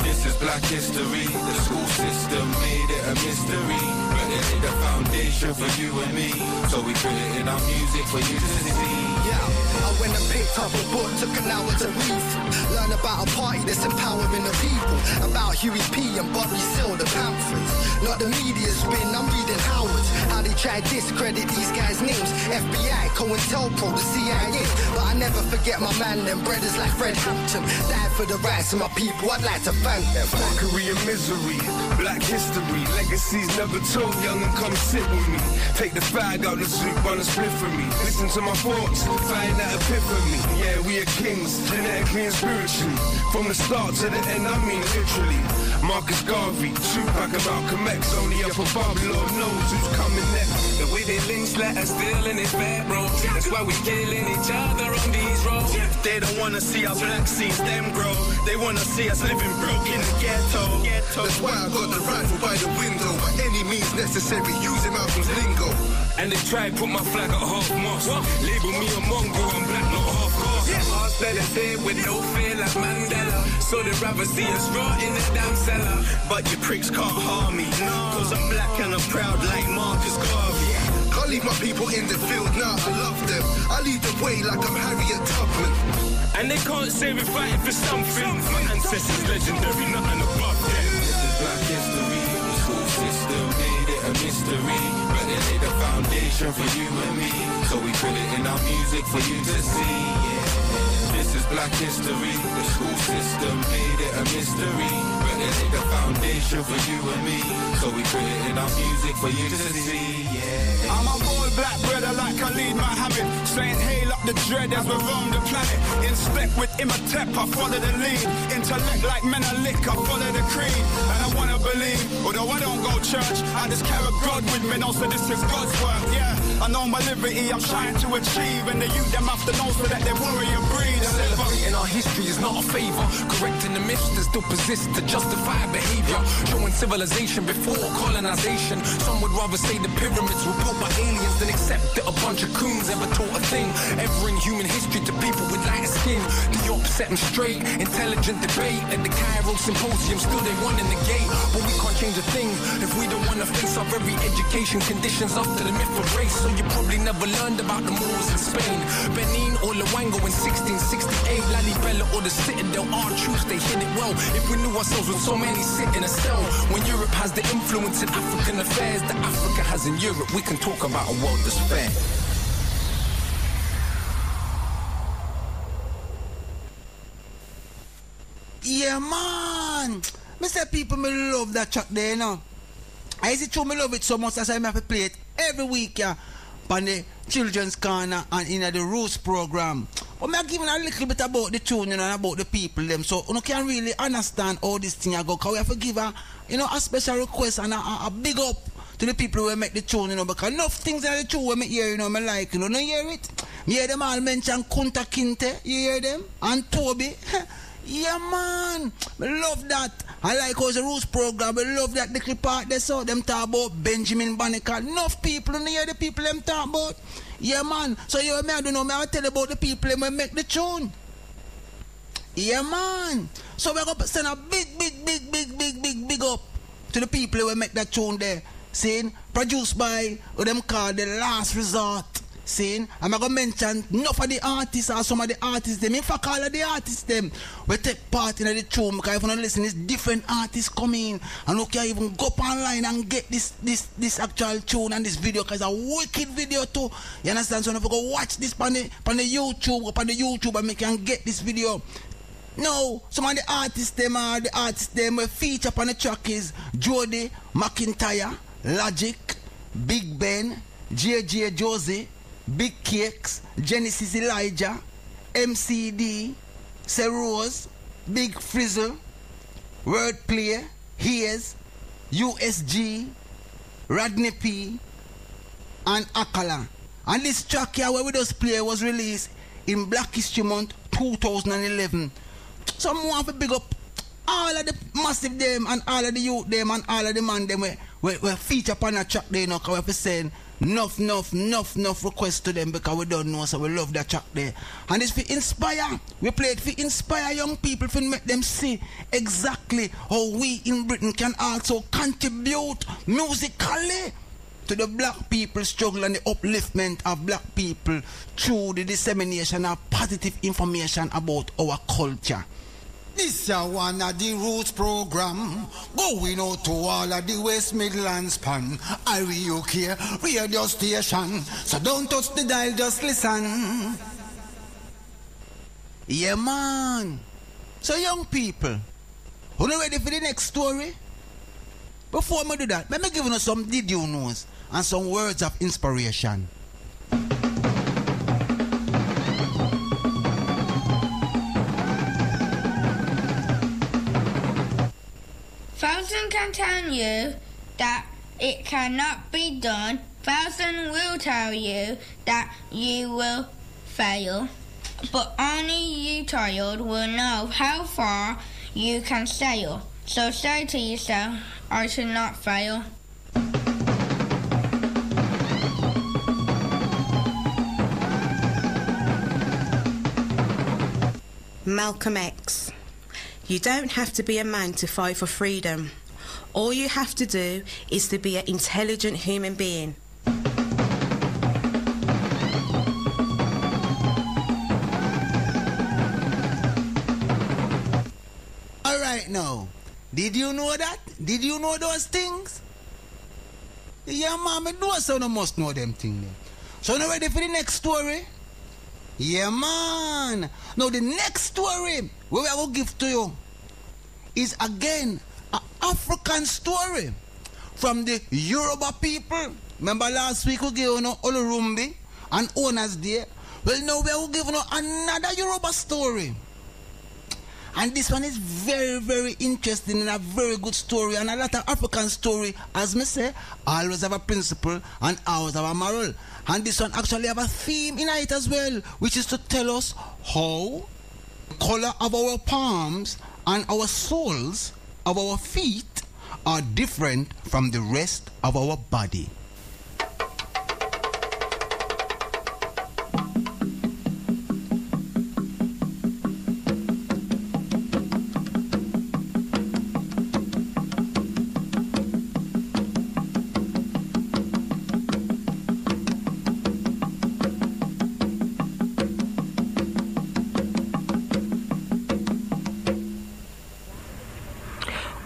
This is black history. The school system made it a mystery, but they laid the foundation for you and me. So we put it in our music for you to see. Yeah, I went and picked up a book, took an hour to read through. Learn about a party that's empowering the people. About Huey P and Bobby Seale, the Panthers. Not the media spin, I'm reading Howard's. How they try to discredit these guys' names. FBI, COINTELPRO, the CIA. But I never forget my man, them brothers like Fred Hampton. Died for the rights of my people, I'd like to thank them. Mockery and misery, black history. Legacies never told, young and come sit with me. Take the fag out the soup, run a split for me. Listen to my thoughts, find that epiphany. Yeah, we are kings, genetically and spiritually. From the start to the end, I mean literally. Marcus Garvey, Tupac and Malcolm X. Only up above, Lord knows who's coming next. The way they links let us steal in this bad, bro. That's why we killing each other on these roads. They don't wanna see our black seeds them grow. They wanna see us living broke in the ghetto. That's why I got the rifle by the window. By any means necessary, using Malcolm's lingo. And they try to put my flag at half mast. Label me a mongrel, I'm black, not half caste. Us let us here with no fear like Mandela. So they'd rather see us rot in the damn cellar. But you pricks can't harm me, cause I'm black and I'm proud like Marcus Garvey. Can't leave my people in the field, nah, I love them. I lead the way like I'm Harriet Tubman. And they can't say we're fighting for something. My ancestors legendary, nothing above them. This is black history. mystery, but they laid a foundation for you and me. So we put it in our music for you to see, yeah. This is black history. The school system made it a mystery, but they laid a foundation for you and me. So we put it in our music for you to see, yeah. I'm a bold black brother like Khalid Muhammad, saying hail up the dread as we roam the planet. In step with Imhotep, I follow the lead. Intellect like Menelik, I follow the creed. And I wanna believe, although I don't go church, I just carry God with me, know so this is God's work, yeah. I know my liberty, I'm trying to achieve, and the youth them have to know so that they worry and breathe. Celebrating our history is not a favor. Correcting the myths that still persist to justify behavior. Showing civilization before colonization. Some would rather say the pyramids were built by aliens than accept that a bunch of coons ever taught a thing ever in human history to people with lighter skin. The op set them straight, intelligent debate at the Cairo Symposium. Still they won in the gate, but we can't change a thing if we don't want to face our very education conditions after the myth of race. So you probably never learned about the Moors in Spain, Benin or Luango in 1668, Lalibela or the Citadel. Our truths, they hit it well. If we knew ourselves with so many sit in a cell. When Europe has the influence in African affairs that Africa has in Europe, we can talk about a world that's fair. Yeah, man. Mr. People, me love that track there, you know. I see true, me love it so much as I have to play it every week, yeah, on the Children's Corner and in the Rootz program. But me giving a little bit about the tune, you know, and about the people, them, so you can really understand how this thing go. Because we have to give a, you know, a special request and a big up to the people who make the tune, you know, because enough things in the tune we make hear, you know, me like, you know, hear it? Me hear them all mention Kunta Kinte, you hear them? And Toby. Yeah, man, I love that. I like how the Rootz program, I love that little part they saw them talk about Benjamin Banneker. Enough people, you hear the people them talk about. Yeah, man. So you me I don't know, me I tell you about the people who make the tune. Yeah, man. So we're gonna send a big up to the people who make that tune there. Saying produced by what them call The Last Resort. Saying, I'm going to mention enough of the artists or some of the artists them. In fact, all of the artists them will take part in the tune, because if you don't listen, it's different artists coming, and you can even go up online and get this actual tune and this video, because it's a wicked video too. You understand? So if you go watch this on the YouTube and you can get this video. No, some of the artists them will feature upon the track is Jody McIntyre, Logic, Big Ben, JJ Josie, Big Cakes, Genesis Elijah, MCD, Rose, Big Frizzle, Wordplay, Hayes, USG, Radney P, and Akala. And this track here where we just play was released in Black History Month 2011. So I want to big up all of the massive them and all of the youth them and all of the man them we feature upon a track there, you know, because we're saying enough requests to them because we don't know, so we love that track there. And it's for inspire. We play it for inspire young people, to make them see exactly how we in Britain can also contribute musically to the black people struggle and the upliftment of black people through the dissemination of positive information about our culture. This is one of the Rootz program, going out to all of the West Midlands pan, UK radio station. So don't touch the dial, just listen. Yeah, man. So young people, are you ready for the next story? Before I do that, let me give you some did you knows and some words of inspiration. Thousand can tell you that it cannot be done. Thousand will tell you that you will fail. But only you, child, will know how far you can sail. So say to yourself, I should not fail. Malcolm X. You don't have to be a man to fight for freedom. All you have to do is to be an intelligent human being. Alright now, did you know that? Did you know those things? Yeah, man, I know so you must know them things. So now ready for the next story? Yeah, man. Now the next story we will give to you is again an African story from the Yoruba people. Remember last week we gave you Olurumbi and Owners Day? Well, now we will give you another Yoruba story. And this one is very, very interesting and a very good story. And a lot of African story, as me say, always have a principle and always have a moral. And this one actually have a theme in it as well, which is to tell us how the color of our palms and our soles of our feet are different from the rest of our body.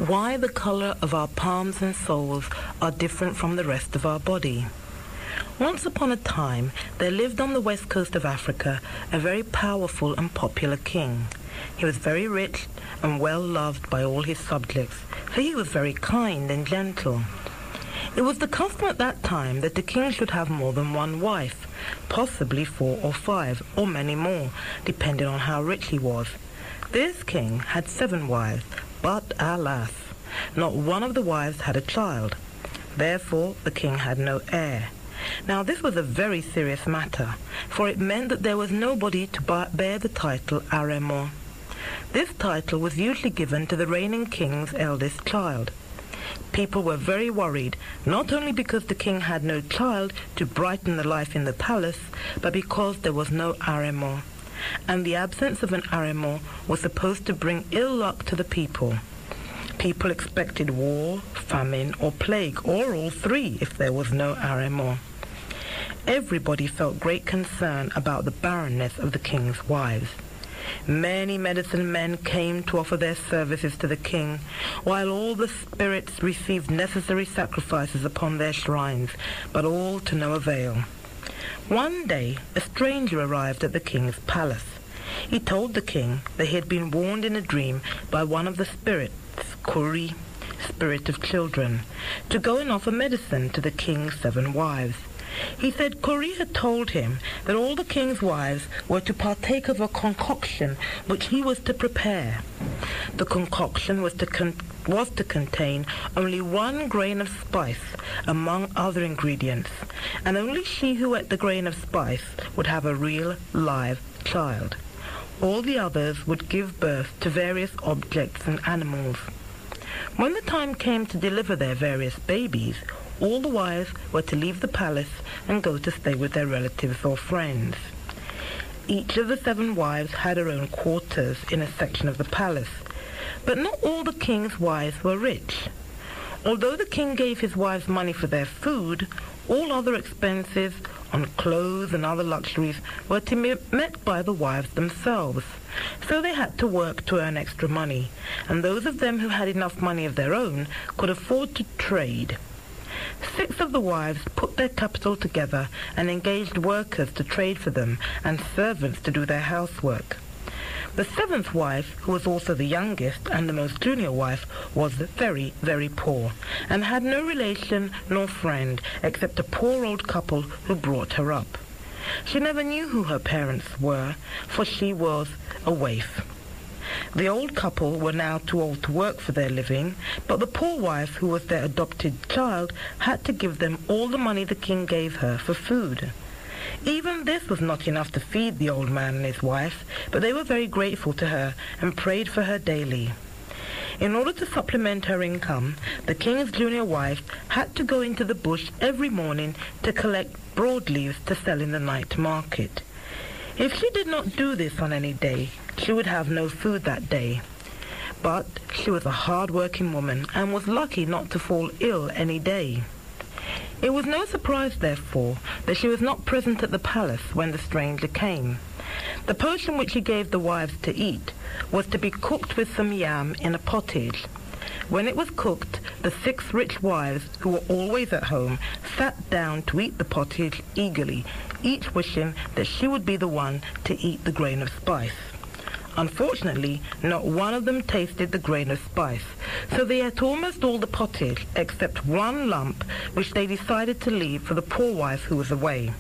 Why the color of our palms and soles are different from the rest of our body. Once upon a time, there lived on the west coast of Africa a very powerful and popular king. He was very rich and well loved by all his subjects, for he was very kind and gentle. It was the custom at that time that the king should have more than one wife, possibly 4 or 5, or many more, depending on how rich he was. This king had 7 wives, but alas, not one of the wives had a child. Therefore, the king had no heir. Now, this was a very serious matter, for it meant that there was nobody to bear the title Aremo. This title was usually given to the reigning king's eldest child. People were very worried, not only because the king had no child to brighten the life in the palace, but because there was no Aremo. And the absence of an Aremo was supposed to bring ill luck to the people. People expected war, famine, or plague, or all three if there was no Aremo. Everybody felt great concern about the barrenness of the king's wives. Many medicine men came to offer their services to the king, while all the spirits received necessary sacrifices upon their shrines, but all to no avail. One day, a stranger arrived at the king's palace. He told the king that he had been warned in a dream by one of the spirits, Kuri, spirit of children, to go and offer medicine to the king's 7 wives. He said Kuri had told him that all the king's wives were to partake of a concoction which he was to prepare. The concoction was to contain only 1 grain of spice among other ingredients, and only she who ate the grain of spice would have a real live child. All the others would give birth to various objects and animals. When the time came to deliver their various babies, all the wives were to leave the palace and go to stay with their relatives or friends. Each of the 7 wives had her own quarters in a section of the palace, but not all the king's wives were rich. Although the king gave his wives money for their food, all other expenses on clothes and other luxuries were to be met by the wives themselves. So they had to work to earn extra money, and those of them who had enough money of their own could afford to trade. 6 of the wives put their capital together and engaged workers to trade for them and servants to do their housework. The 7th wife, who was also the youngest and the most junior wife, was very, very poor and had no relation nor friend except a poor old couple who brought her up. She never knew who her parents were, for she was a waif. The old couple were now too old to work for their living, but the poor wife, who was their adopted child, had to give them all the money the king gave her for food. Even this was not enough to feed the old man and his wife, but they were very grateful to her and prayed for her daily. In order to supplement her income, the king's junior wife had to go into the bush every morning to collect broadleaves to sell in the night market. If she did not do this on any day, she would have no food that day. But she was a hard-working woman and was lucky not to fall ill any day. It was no surprise, therefore, that she was not present at the palace when the stranger came. The potion which he gave the wives to eat was to be cooked with some yam in a pottage. When it was cooked, the 6 rich wives, who were always at home, sat down to eat the pottage eagerly, each wishing that she would be the one to eat the grain of spice. Unfortunately, not one of them tasted the grain of spice, so they ate almost all the pottage except one lump, which they decided to leave for the poor wife who was away.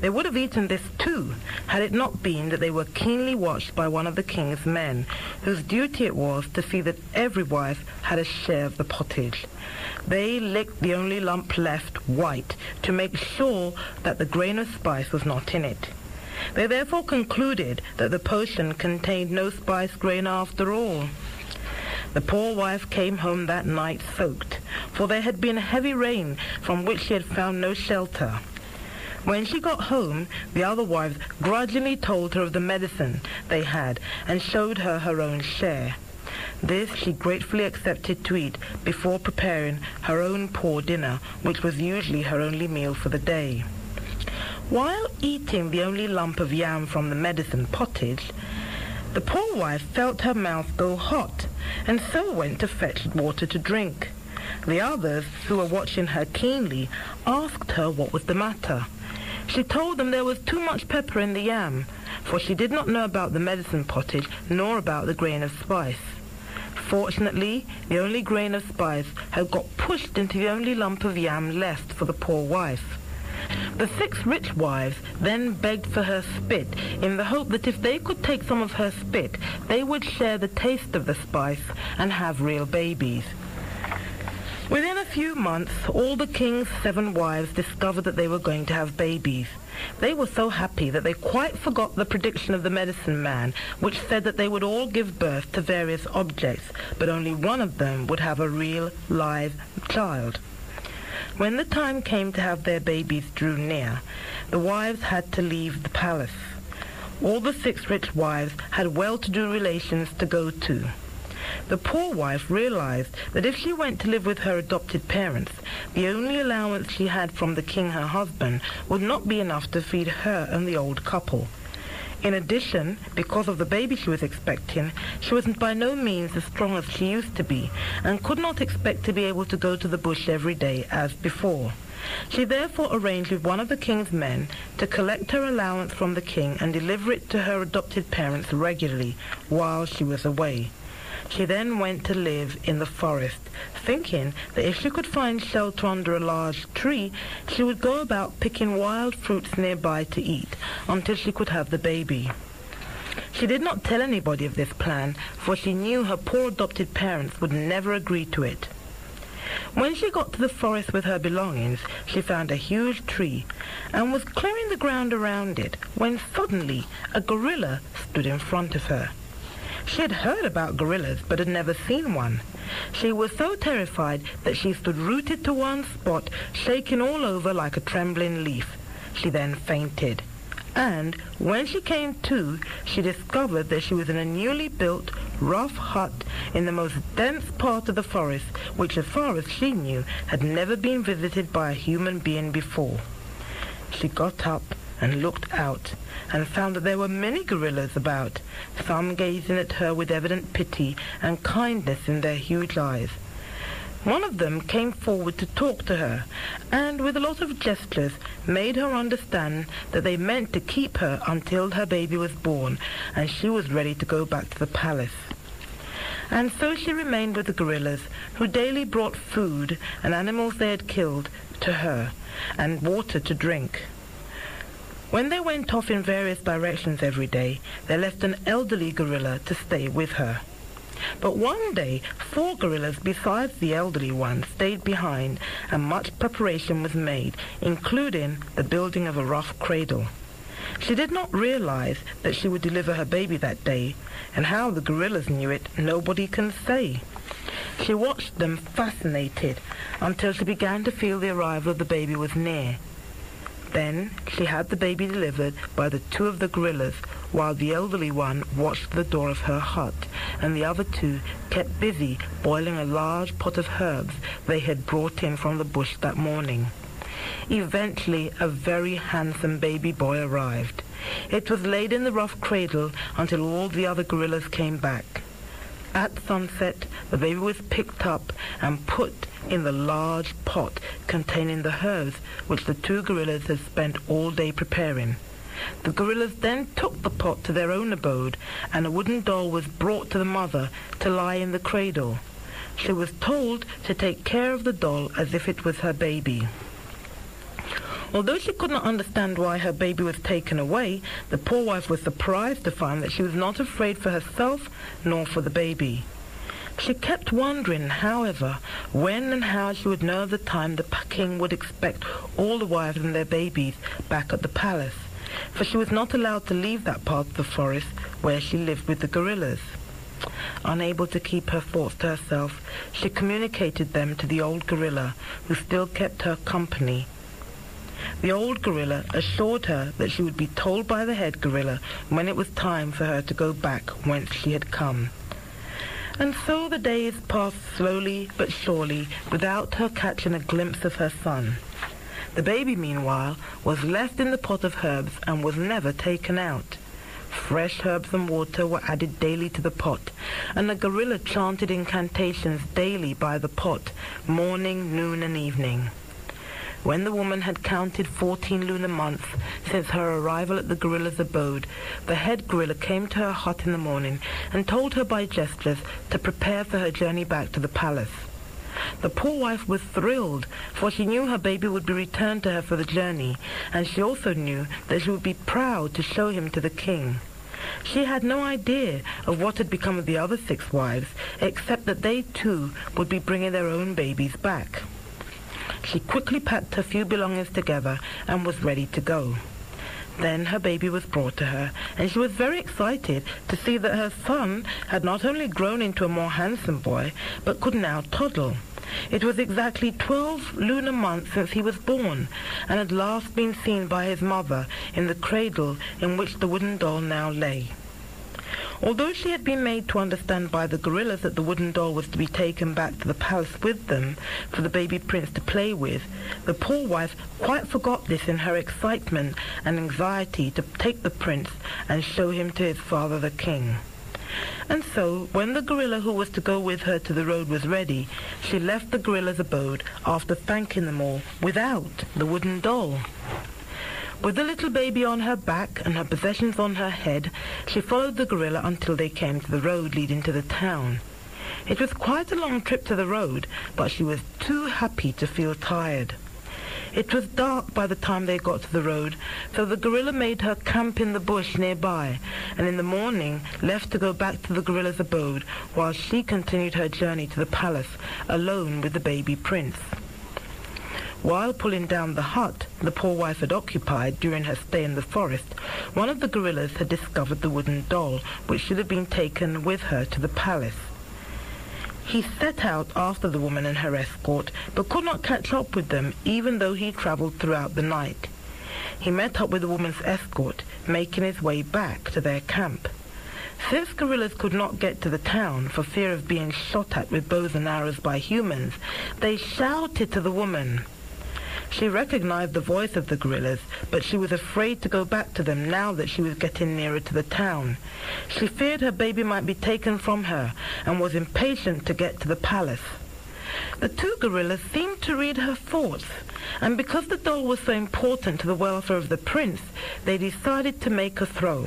They would have eaten this too, had it not been that they were keenly watched by one of the king's men, whose duty it was to see that every wife had a share of the pottage. They licked the only lump left white to make sure that the grain of spice was not in it. They therefore concluded that the potion contained no spice grain after all. The poor wife came home that night soaked, for there had been a heavy rain from which she had found no shelter. When she got home, the other wives grudgingly told her of the medicine they had and showed her her own share. This she gratefully accepted to eat before preparing her own poor dinner, which was usually her only meal for the day. While eating the only lump of yam from the medicine pottage, the poor wife felt her mouth go hot, and so went to fetch water to drink. The others, who were watching her keenly, asked her what was the matter. She told them there was too much pepper in the yam, for she did not know about the medicine pottage nor about the grain of spice. Fortunately, the only grain of spice had got pushed into the only lump of yam left for the poor wife. The 6 rich wives then begged for her spit in the hope that if they could take some of her spit, they would share the taste of the spice and have real babies. Within a few months, all the king's 7 wives discovered that they were going to have babies. They were so happy that they quite forgot the prediction of the medicine man, which said that they would all give birth to various objects, but only one of them would have a real, live child. When the time came to have their babies drew near, the wives had to leave the palace. All the 6 rich wives had well-to-do relations to go to. The poor wife realized that if she went to live with her adopted parents, the only allowance she had from the king her husband would not be enough to feed her and the old couple. In addition, because of the baby she was expecting, she was by no means as strong as she used to be, and could not expect to be able to go to the bush every day as before. She therefore arranged with one of the king's men to collect her allowance from the king and deliver it to her adopted parents regularly while she was away. She then went to live in the forest, thinking that if she could find shelter under a large tree, she would go about picking wild fruits nearby to eat until she could have the baby. She did not tell anybody of this plan, for she knew her poor adopted parents would never agree to it. When she got to the forest with her belongings, she found a huge tree and was clearing the ground around it when suddenly a gorilla stood in front of her. She had heard about gorillas, but had never seen one. She was so terrified that she stood rooted to one spot, shaking all over like a trembling leaf. She then fainted. And when she came to, she discovered that she was in a newly built, rough hut in the most dense part of the forest, which, as far as she knew, had never been visited by a human being before. She got up and looked out, and found that there were many gorillas about, some gazing at her with evident pity and kindness in their huge eyes. One of them came forward to talk to her, and with a lot of gestures made her understand that they meant to keep her until her baby was born, and she was ready to go back to the palace. And so she remained with the gorillas, who daily brought food and animals they had killed to her, and water to drink. When they went off in various directions every day, they left an elderly gorilla to stay with her. But one day, 4 gorillas besides the elderly one stayed behind, and much preparation was made, including the building of a rough cradle. She did not realize that she would deliver her baby that day, and how the gorillas knew it, nobody can say. She watched them fascinated until she began to feel the arrival of the baby was near. Then she had the baby delivered by the 2 of the gorillas, while the elderly one watched the door of her hut, and the other 2 kept busy boiling a large pot of herbs they had brought in from the bush that morning. Eventually, a very handsome baby boy arrived. It was laid in the rough cradle until all the other gorillas came back. At sunset, the baby was picked up and put in the large pot containing the herbs which the two gorillas had spent all day preparing. The gorillas then took the pot to their own abode, and a wooden doll was brought to the mother to lie in the cradle. She was told to take care of the doll as if it was her baby. Although she could not understand why her baby was taken away, the poor wife was surprised to find that she was not afraid for herself nor for the baby. She kept wondering, however, when and how she would know the time the king would expect all the wives and their babies back at the palace, for she was not allowed to leave that part of the forest where she lived with the gorillas. Unable to keep her thoughts to herself, she communicated them to the old gorilla, who still kept her company. The old gorilla assured her that she would be told by the head gorilla when it was time for her to go back whence she had come. And so the days passed slowly but surely without her catching a glimpse of her son. The baby, meanwhile, was left in the pot of herbs and was never taken out. Fresh herbs and water were added daily to the pot, and the gorilla chanted incantations daily by the pot, morning, noon, and evening. When the woman had counted 14 lunar months since her arrival at the gorilla's abode, the head gorilla came to her hut in the morning and told her by gestures to prepare for her journey back to the palace. The poor wife was thrilled, for she knew her baby would be returned to her for the journey, and she also knew that she would be proud to show him to the king. She had no idea of what had become of the other 6 wives, except that they too would be bringing their own babies back. She quickly packed her few belongings together and was ready to go. Then her baby was brought to her, and she was very excited to see that her son had not only grown into a more handsome boy, but could now toddle. It was exactly 12 lunar months since he was born, and had last been seen by his mother in the cradle in which the wooden doll now lay. Although she had been made to understand by the gorillas that the wooden doll was to be taken back to the palace with them for the baby prince to play with, the poor wife quite forgot this in her excitement and anxiety to take the prince and show him to his father the king. And so, when the gorilla who was to go with her to the road was ready, she left the gorilla's abode after thanking them all without the wooden doll. With the little baby on her back and her possessions on her head, she followed the gorilla until they came to the road leading to the town. It was quite a long trip to the road, but she was too happy to feel tired. It was dark by the time they got to the road, so the gorilla made her camp in the bush nearby, and in the morning left to go back to the gorilla's abode, while she continued her journey to the palace, alone with the baby prince. While pulling down the hut the poor wife had occupied during her stay in the forest, one of the gorillas had discovered the wooden doll, which should have been taken with her to the palace. He set out after the woman and her escort, but could not catch up with them, even though he travelled throughout the night. He met up with the woman's escort, making his way back to their camp. Since gorillas could not get to the town for fear of being shot at with bows and arrows by humans, they shouted to the woman. She recognized the voice of the gorillas, but she was afraid to go back to them now that she was getting nearer to the town. She feared her baby might be taken from her and was impatient to get to the palace. The two gorillas seemed to read her thoughts, and because the doll was so important to the welfare of the prince, they decided to make a throw.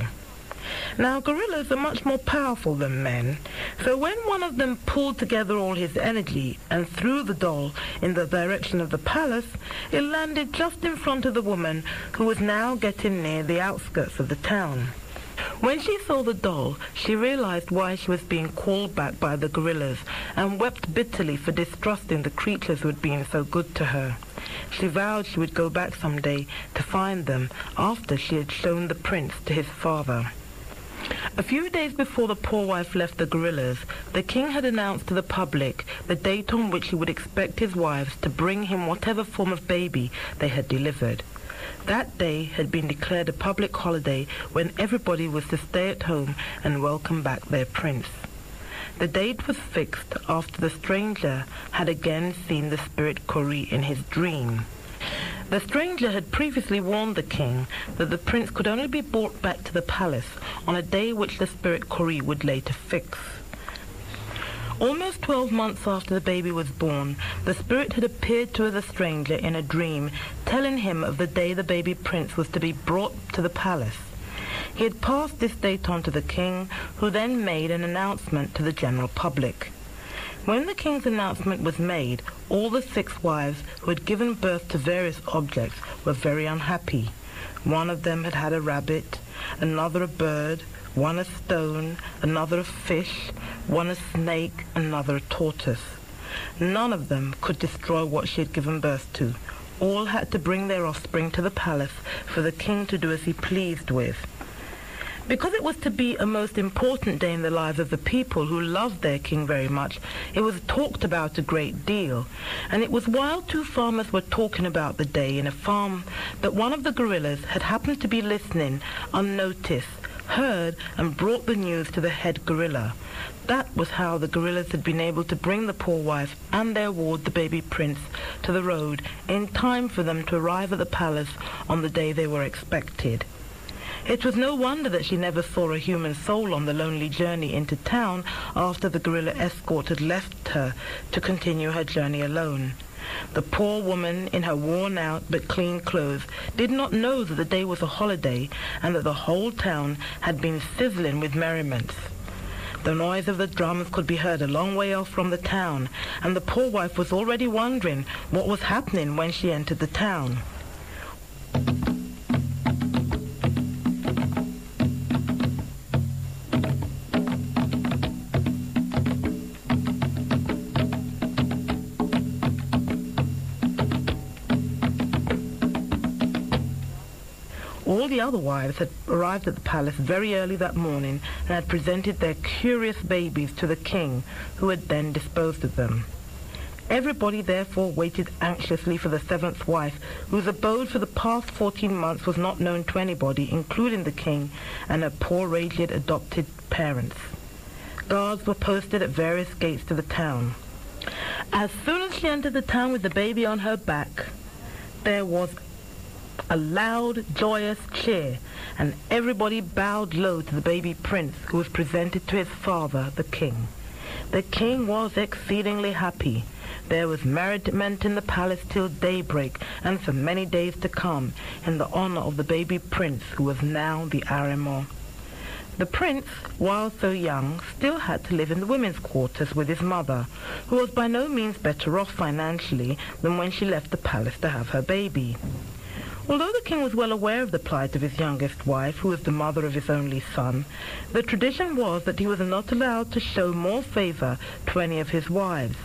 Now, gorillas are much more powerful than men, so when one of them pulled together all his energy and threw the doll in the direction of the palace, it landed just in front of the woman, who was now getting near the outskirts of the town. When she saw the doll, she realized why she was being called back by the gorillas, and wept bitterly for distrusting the creatures who had been so good to her. She vowed she would go back someday to find them after she had shown the prince to his father. A few days before the poor wife left the gorillas, the king had announced to the public the date on which he would expect his wives to bring him whatever form of baby they had delivered. That day had been declared a public holiday when everybody was to stay at home and welcome back their prince. The date was fixed after the stranger had again seen the spirit Kori in his dream. The stranger had previously warned the king that the prince could only be brought back to the palace on a day which the spirit Kori would later fix. Almost 12 months after the baby was born, the spirit had appeared to the stranger in a dream, telling him of the day the baby prince was to be brought to the palace. He had passed this date on to the king, who then made an announcement to the general public. When the king's announcement was made, all the 6 wives who had given birth to various objects were very unhappy. One of them had had a rabbit, another a bird, one a stone, another a fish, one a snake, another a tortoise. None of them could destroy what she had given birth to. All had to bring their offspring to the palace for the king to do as he pleased with. Because it was to be a most important day in the lives of the people who loved their king very much, it was talked about a great deal. And it was while 2 farmers were talking about the day in a farm that one of the gorillas had happened to be listening unnoticed, heard and brought the news to the head gorilla. That was how the gorillas had been able to bring the poor wife and their ward, the baby prince, to the road in time for them to arrive at the palace on the day they were expected. It was no wonder that she never saw a human soul on the lonely journey into town after the gorilla escort had left her to continue her journey alone. The poor woman, in her worn-out but clean clothes, did not know that the day was a holiday and that the whole town had been sizzling with merriments. The noise of the drums could be heard a long way off from the town, and the poor wife was already wondering what was happening when she entered the town. All the other wives had arrived at the palace very early that morning and had presented their curious babies to the king, who had then disposed of them. Everybody therefore waited anxiously for the 7th wife, whose abode for the past 14 months was not known to anybody, including the king and her poor aged adopted parents. Guards were posted at various gates to the town. As soon as she entered the town with the baby on her back, there was a loud, joyous cheer, and everybody bowed low to the baby prince, who was presented to his father, the king. The king was exceedingly happy. There was merriment in the palace till daybreak, and for many days to come, in the honor of the baby prince, who was now the Aramor. The prince, while so young, still had to live in the women's quarters with his mother, who was by no means better off financially than when she left the palace to have her baby. Although the king was well aware of the plight of his youngest wife, who was the mother of his only son, the tradition was that he was not allowed to show more favor to any of his wives.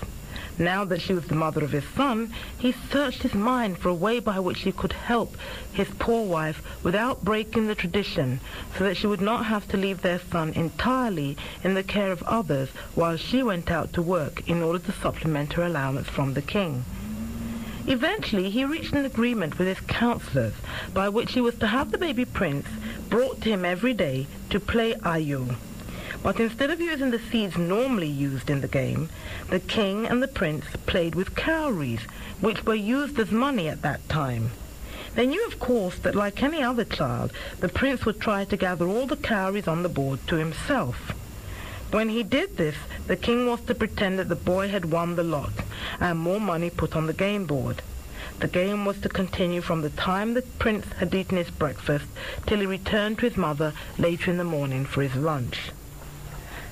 Now that she was the mother of his son, he searched his mind for a way by which he could help his poor wife without breaking the tradition, so that she would not have to leave their son entirely in the care of others while she went out to work in order to supplement her allowance from the king. Eventually, he reached an agreement with his counselors by which he was to have the baby prince brought to him every day to play Ayu. But instead of using the seeds normally used in the game, the king and the prince played with cowries, which were used as money at that time. They knew, of course, that like any other child, the prince would try to gather all the cowries on the board to himself. When he did this, the king was to pretend that the boy had won the lot, and more money put on the game board. The game was to continue from the time the prince had eaten his breakfast till he returned to his mother later in the morning for his lunch.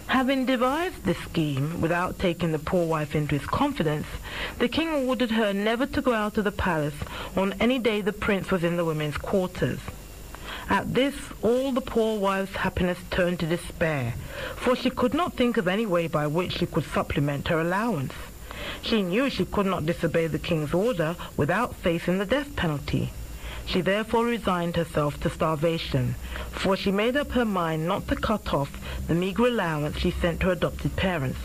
Having devised this scheme without taking the poor wife into his confidence, the king ordered her never to go out of the palace on any day the prince was in the women's quarters. At this, all the poor wife's happiness turned to despair, for she could not think of any way by which she could supplement her allowance. She knew she could not disobey the king's order without facing the death penalty. She therefore resigned herself to starvation, for she made up her mind not to cut off the meager allowance she sent to her adopted parents,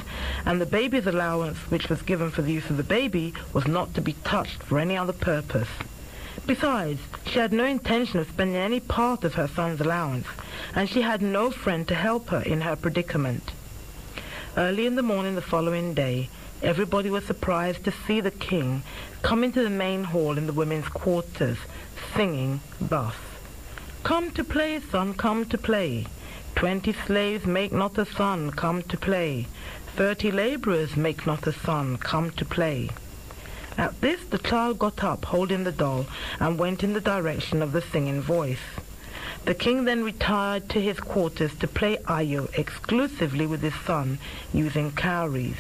and the baby's allowance, which was given for the use of the baby, was not to be touched for any other purpose. Besides, she had no intention of spending any part of her son's allowance, and she had no friend to help her in her predicament. Early in the morning the following day, everybody was surprised to see the king come into the main hall in the women's quarters, singing thus: "Come to play, son, come to play. 20 slaves make not a son, come to play. 30 labourers make not a son, come to play. At this the child got up, holding the doll, and went in the direction of the singing voice. The king then retired to his quarters to play ayo exclusively with his son, using cowries.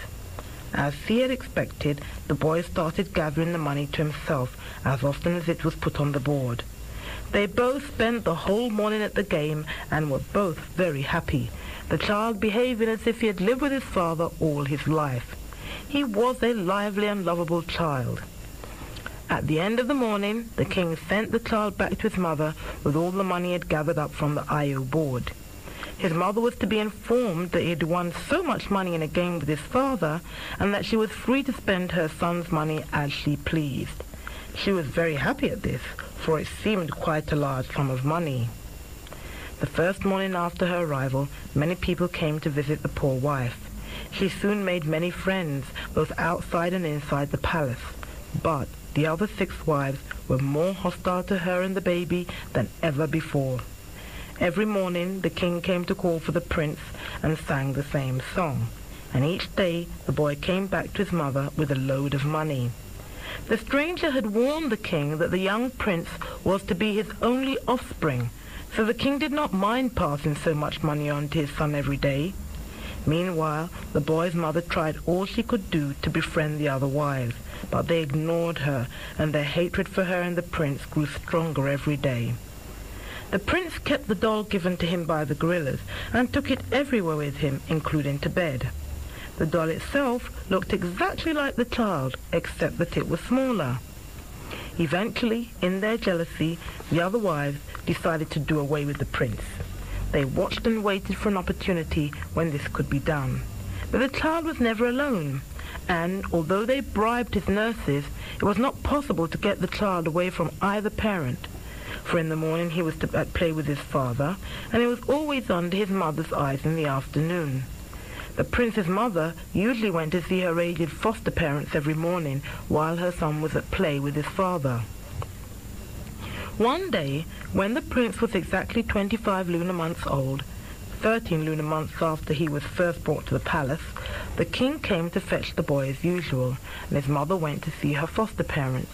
As he had expected, the boy started gathering the money to himself as often as it was put on the board. They both spent the whole morning at the game and were both very happy, the child behaving as if he had lived with his father all his life. He was a lively and lovable child. At the end of the morning, the king sent the child back to his mother with all the money he had gathered up from the ayo board. His mother was to be informed that he had won so much money in a game with his father, and that she was free to spend her son's money as she pleased. She was very happy at this, for it seemed quite a large sum of money. The first morning after her arrival, many people came to visit the poor wife. She soon made many friends, both outside and inside the palace, but the other 6 wives were more hostile to her and the baby than ever before. Every morning the king came to call for the prince and sang the same song, and each day the boy came back to his mother with a load of money. The stranger had warned the king that the young prince was to be his only offspring, so the king did not mind passing so much money on to his son every day. Meanwhile, the boy's mother tried all she could do to befriend the other wives, but they ignored her, and their hatred for her and the prince grew stronger every day. The prince kept the doll given to him by the gorillas and took it everywhere with him, including to bed. The doll itself looked exactly like the child, except that it was smaller. Eventually, in their jealousy, the other wives decided to do away with the prince. They watched and waited for an opportunity when this could be done. But the child was never alone, and although they bribed his nurses, it was not possible to get the child away from either parent. For in the morning he was to play with his father, and he was always under his mother's eyes in the afternoon. The prince's mother usually went to see her aged foster parents every morning while her son was at play with his father. One day, when the prince was exactly 25 lunar months old, 13 lunar months after he was first brought to the palace, the king came to fetch the boy as usual, and his mother went to see her foster parents.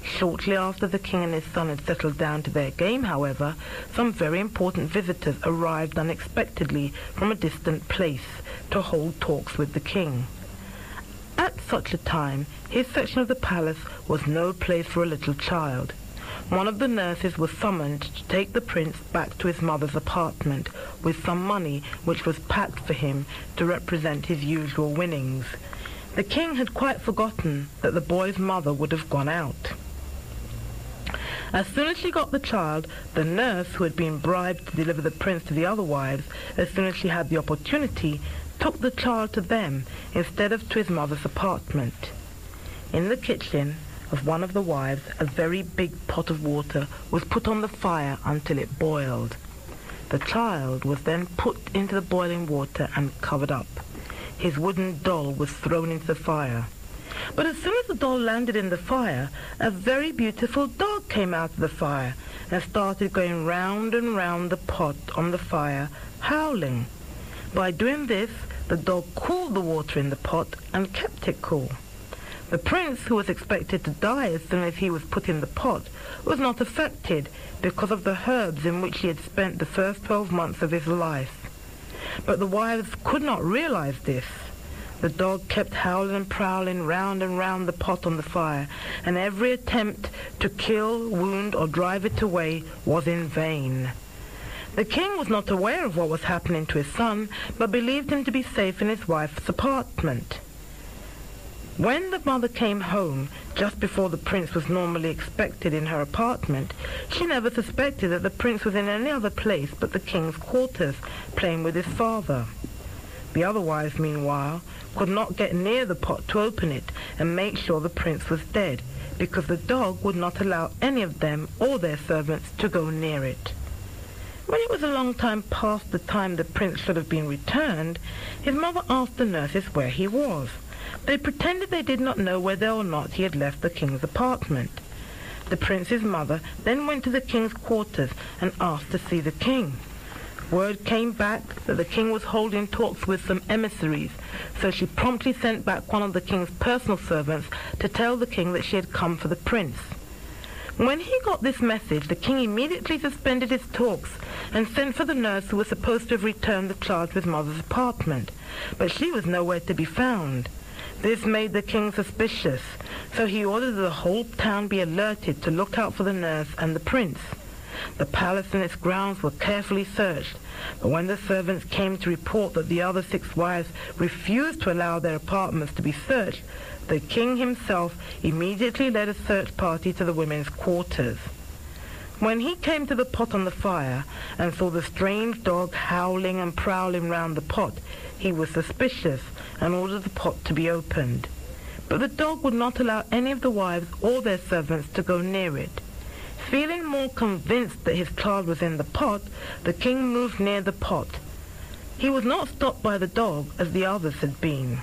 Shortly after the king and his son had settled down to their game, however, some very important visitors arrived unexpectedly from a distant place to hold talks with the king. At such a time, his section of the palace was no place for a little child. One of the nurses was summoned to take the prince back to his mother's apartment with some money which was packed for him to represent his usual winnings. The king had quite forgotten that the boy's mother would have gone out. As soon as she got the child, the nurse, who had been bribed to deliver the prince to the other wives, as soon as she had the opportunity, took the child to them instead of to his mother's apartment. In the kitchen of one of the wives, a very big pot of water was put on the fire until it boiled. The child was then put into the boiling water and covered up. His wooden doll was thrown into the fire. But as soon as the doll landed in the fire, a very beautiful dog came out of the fire and started going round and round the pot on the fire, howling. By doing this, the dog cooled the water in the pot and kept it cool. The prince, who was expected to die as soon as he was put in the pot, was not affected because of the herbs in which he had spent the first 12 months of his life. But the wives could not realize this. The dog kept howling and prowling round and round the pot on the fire, and every attempt to kill, wound, or drive it away was in vain. The king was not aware of what was happening to his son, but believed him to be safe in his wife's apartment. When the mother came home, just before the prince was normally expected in her apartment, she never suspected that the prince was in any other place but the king's quarters, playing with his father. The other wives, meanwhile, could not get near the pot to open it and make sure the prince was dead, because the dog would not allow any of them or their servants to go near it. When it was a long time past the time the prince should have been returned, his mother asked the nurses where he was. They pretended they did not know whether or not he had left the king's apartment. The prince's mother then went to the king's quarters and asked to see the king. Word came back that the king was holding talks with some emissaries, so she promptly sent back one of the king's personal servants to tell the king that she had come for the prince. When he got this message, the king immediately suspended his talks and sent for the nurse who was supposed to have returned the child to his mother's apartment, but she was nowhere to be found. This made the king suspicious, so he ordered that the whole town be alerted to look out for the nurse and the prince. The palace and its grounds were carefully searched, but when the servants came to report that the other 6 wives refused to allow their apartments to be searched, the king himself immediately led a search party to the women's quarters. When he came to the pot on the fire and saw the strange dog howling and prowling round the pot, he was suspicious and ordered the pot to be opened. But the dog would not allow any of the wives or their servants to go near it. Feeling more convinced that his child was in the pot, the king moved near the pot. He was not stopped by the dog as the others had been.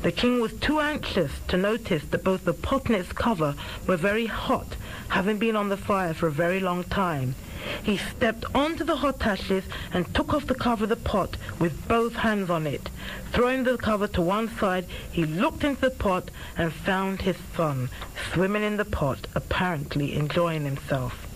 The king was too anxious to notice that both the pot and its cover were very hot, having been on the fire for a very long time. He stepped onto the hot ashes and took off the cover of the pot with both hands on it. Throwing the cover to one side, he looked into the pot and found his son swimming in the pot, apparently enjoying himself.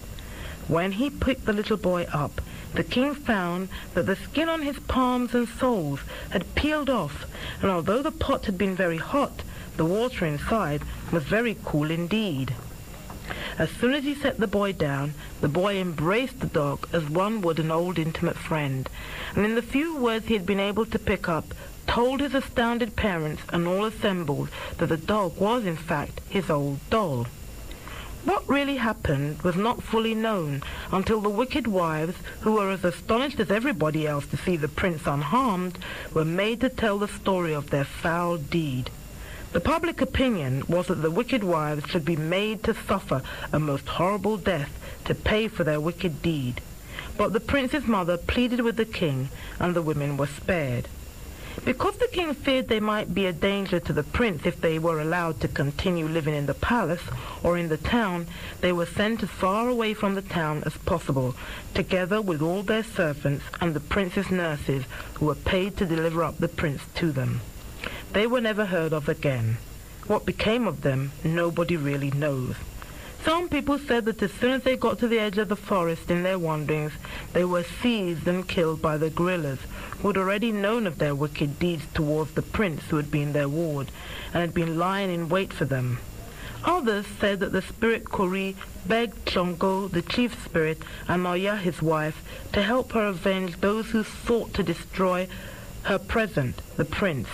When he picked the little boy up, the king found that the skin on his palms and soles had peeled off, and although the pot had been very hot, the water inside was very cool indeed. As soon as he set the boy down, the boy embraced the dog as one would an old intimate friend, and in the few words he had been able to pick up, told his astounded parents and all assembled that the dog was in fact his old doll. What really happened was not fully known until the wicked wives, who were as astonished as everybody else to see the prince unharmed, were made to tell the story of their foul deed. The public opinion was that the wicked wives should be made to suffer a most horrible death to pay for their wicked deed. But the prince's mother pleaded with the king, and the women were spared. Because the king feared they might be a danger to the prince if they were allowed to continue living in the palace or in the town, they were sent as far away from the town as possible, together with all their servants and the prince's nurses, who were paid to deliver up the prince to them. They were never heard of again. What became of them, nobody really knows. Some people said that as soon as they got to the edge of the forest in their wanderings, they were seized and killed by the guerrillas, who had already known of their wicked deeds towards the prince who had been their ward, and had been lying in wait for them. Others said that the spirit Kori begged Chongo, the chief spirit, and Oya, his wife, to help her avenge those who sought to destroy her present, the prince.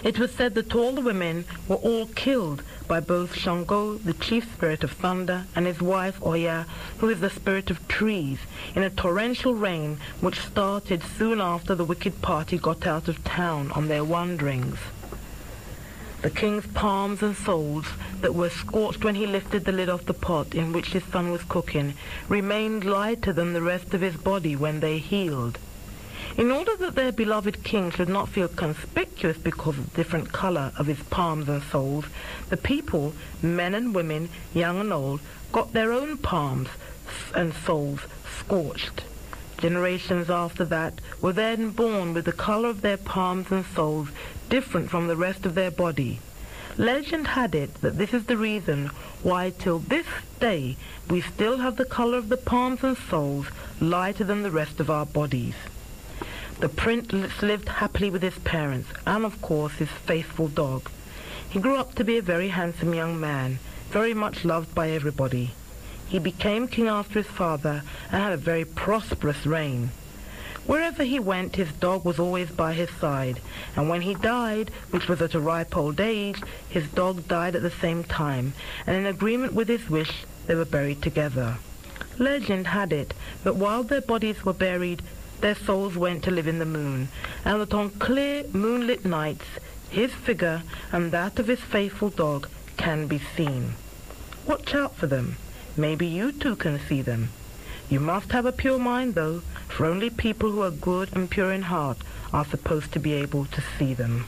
It was said that all the women were all killed by both Shango, the chief spirit of thunder, and his wife Oya, who is the spirit of trees, in a torrential rain which started soon after the wicked party got out of town on their wanderings. The king's palms and soles, that were scorched when he lifted the lid off the pot in which his son was cooking, remained lighter than the rest of his body when they healed. In order that their beloved king should not feel conspicuous because of the different color of his palms and soles, the people, men and women, young and old, got their own palms and soles scorched. Generations after that were then born with the color of their palms and soles different from the rest of their body. Legend had it that this is the reason why till this day we still have the color of the palms and soles lighter than the rest of our bodies. The prince lived happily with his parents and, of course, his faithful dog. He grew up to be a very handsome young man, very much loved by everybody. He became king after his father and had a very prosperous reign. Wherever he went, his dog was always by his side, and when he died, which was at a ripe old age, his dog died at the same time, and in agreement with his wish, they were buried together. Legend had it that while their bodies were buried, their souls went to live in the moon, and that on clear moonlit nights his figure and that of his faithful dog can be seen. Watch out for them. Maybe you too can see them. You must have a pure mind, though, for only people who are good and pure in heart are supposed to be able to see them.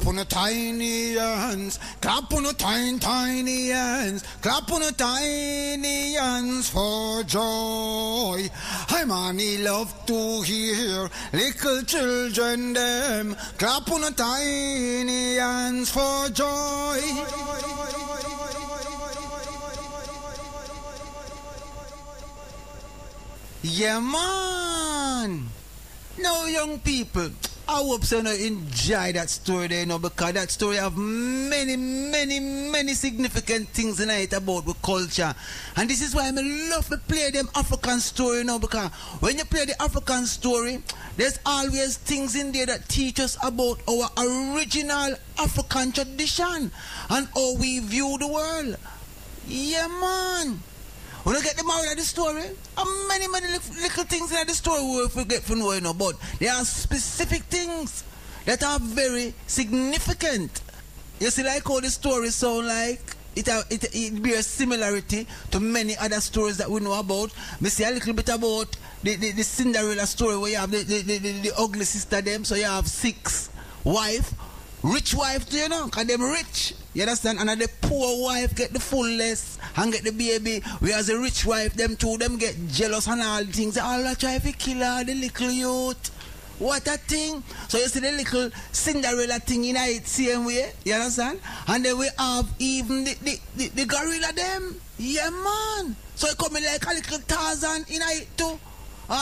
Clap on the tiny hands, clap on the tiny hands, clap on the tiny hands for joy. Imani love to hear little children them clap on the tiny hands for joy. Yeah, man. Now, young people, I hope so you enjoy that story there, you know, because that story have many significant things in it about the culture. And this is why I love to play them African story, you know, because when you play the African story, there's always things in there that teach us about our original African tradition and how we view the world. Yeah, man. When you get the moral of the story, many little things in the story we forget to know, you know, but there are specific things that are very significant. You see, like how the story sound like it bears similarity to many other stories that we know about. We see a little bit about the Cinderella story where you have the ugly sister them, so you have 6 wives. Rich wife, you know, because them rich. You understand? And the poor wife get the fullness and get the baby. Whereas the rich wife, them two, them get jealous and all the things. All that try to kill her, the little youth. What a thing. So you see the little Cinderella thing in it same way. You understand? And then we have even the gorilla them. Yeah, man. So it coming like a little Tarzan in it too.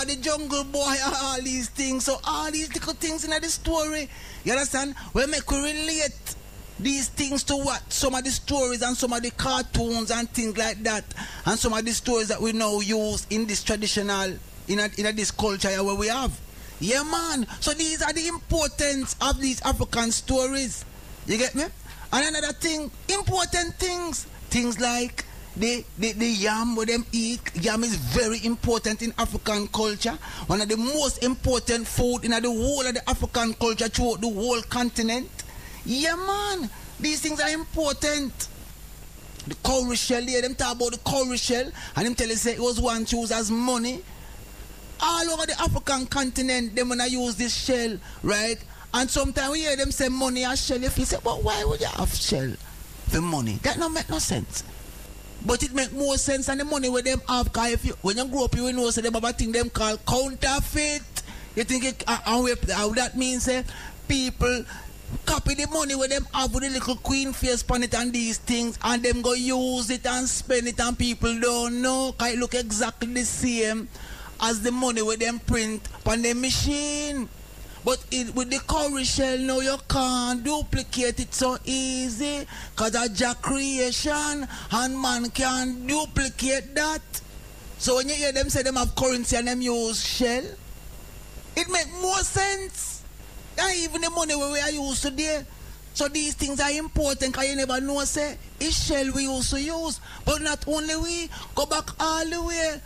The Jungle Boy, all these things. So all these little things in the story. You understand? We make we relate these things to what? Some of the stories and some of the cartoons and things like that. And some of the stories that we now use in this traditional, in this culture where we have. Yeah, man. So these are the importance of these African stories. You get me? And another thing, important things. Things like the yam where them eat. Yam is very important in African culture. One of the most important food in the whole of the African culture throughout the whole continent. Yeah, man. These things are important. The cowrie shell, yeah, them talk about the cowrie shell, and them tell you say it was once used as money. All over the African continent, them when I use this shell, right? And sometimes we hear them say money as shell. If you say, but why would you have shell for money? That don't make no sense. But it make more sense than the money where them have. Cause if you, when you grow up, you know so them have a thing them call counterfeit. You think it, how that means people copy the money where them have with the little queen face on it and these things, and them go use it and spend it, and people don't know. Cause it look exactly the same as the money where them print on the machine. But with the cowrie shell now you can't duplicate it so easy, because that's Jack creation and man can't duplicate that. So when you hear them say them have currency and them use shell, it make more sense than even the money we are used today. So these things are important, because you never know say it's shell we used to use. But not only we, go back all the way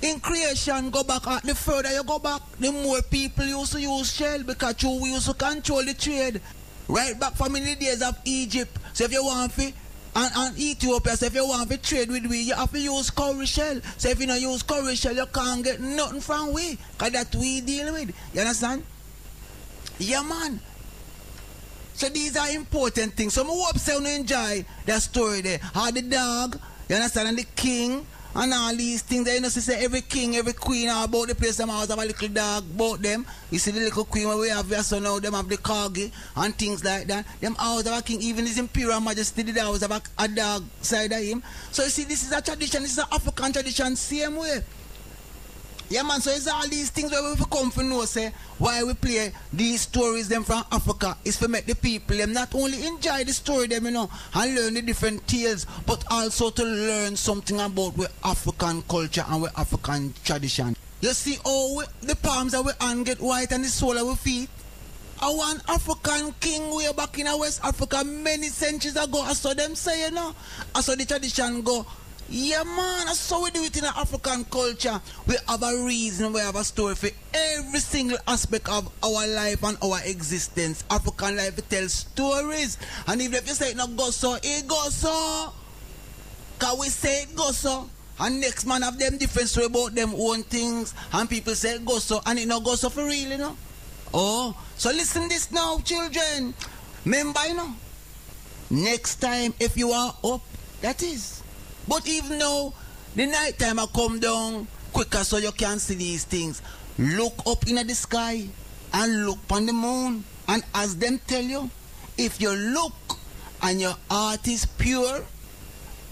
in creation, go back, the further you go back, the more people used to use shell, because we used to control the trade. Right back from in the days of Egypt. So if you want to, and Ethiopia, so if you want to trade with we, you have to use cowrie shell. So if you don't use cowrie shell, you can't get nothing from we, because that we deal with. You understand? Yeah, man. So these are important things. So I hope you enjoy that story there. How the dog, you understand, and the king, and all these things. You know, so say every king, every queen about the place, them always have a little dog about them. You see the little queen where we have here, so now them have the corgi and things like that. Them always have a king, even his imperial majesty, they always have a dog side of him. So you see, this is a tradition, this is an African tradition, same way. Yeah, man, so it's all these things where we come to know, say, why we play these stories them from Africa is to make the people them not only enjoy the story them, you know, and learn the different tales, but also to learn something about the African culture and the African tradition. You see how the palms of our hand get white and the sole of our feet? One African king way back in West Africa many centuries ago, I saw them say, you know, I saw the tradition go. Yeah, man, that's how we do it in our African culture. We have a reason, we have a story for every single aspect of our life and our existence. African life, it tells stories. And even if you say it not go so, it goes so. Because we say it goes so. And next man have them different story about them own things. And people say it goes so, and it not goes so for real, you know. Oh, so listen this now, children. Remember, you know, next time if you are up, that is. But even though the night time I come down quicker so you can see these things, look up in the sky and look on the moon. And as them tell you, if you look and your heart is pure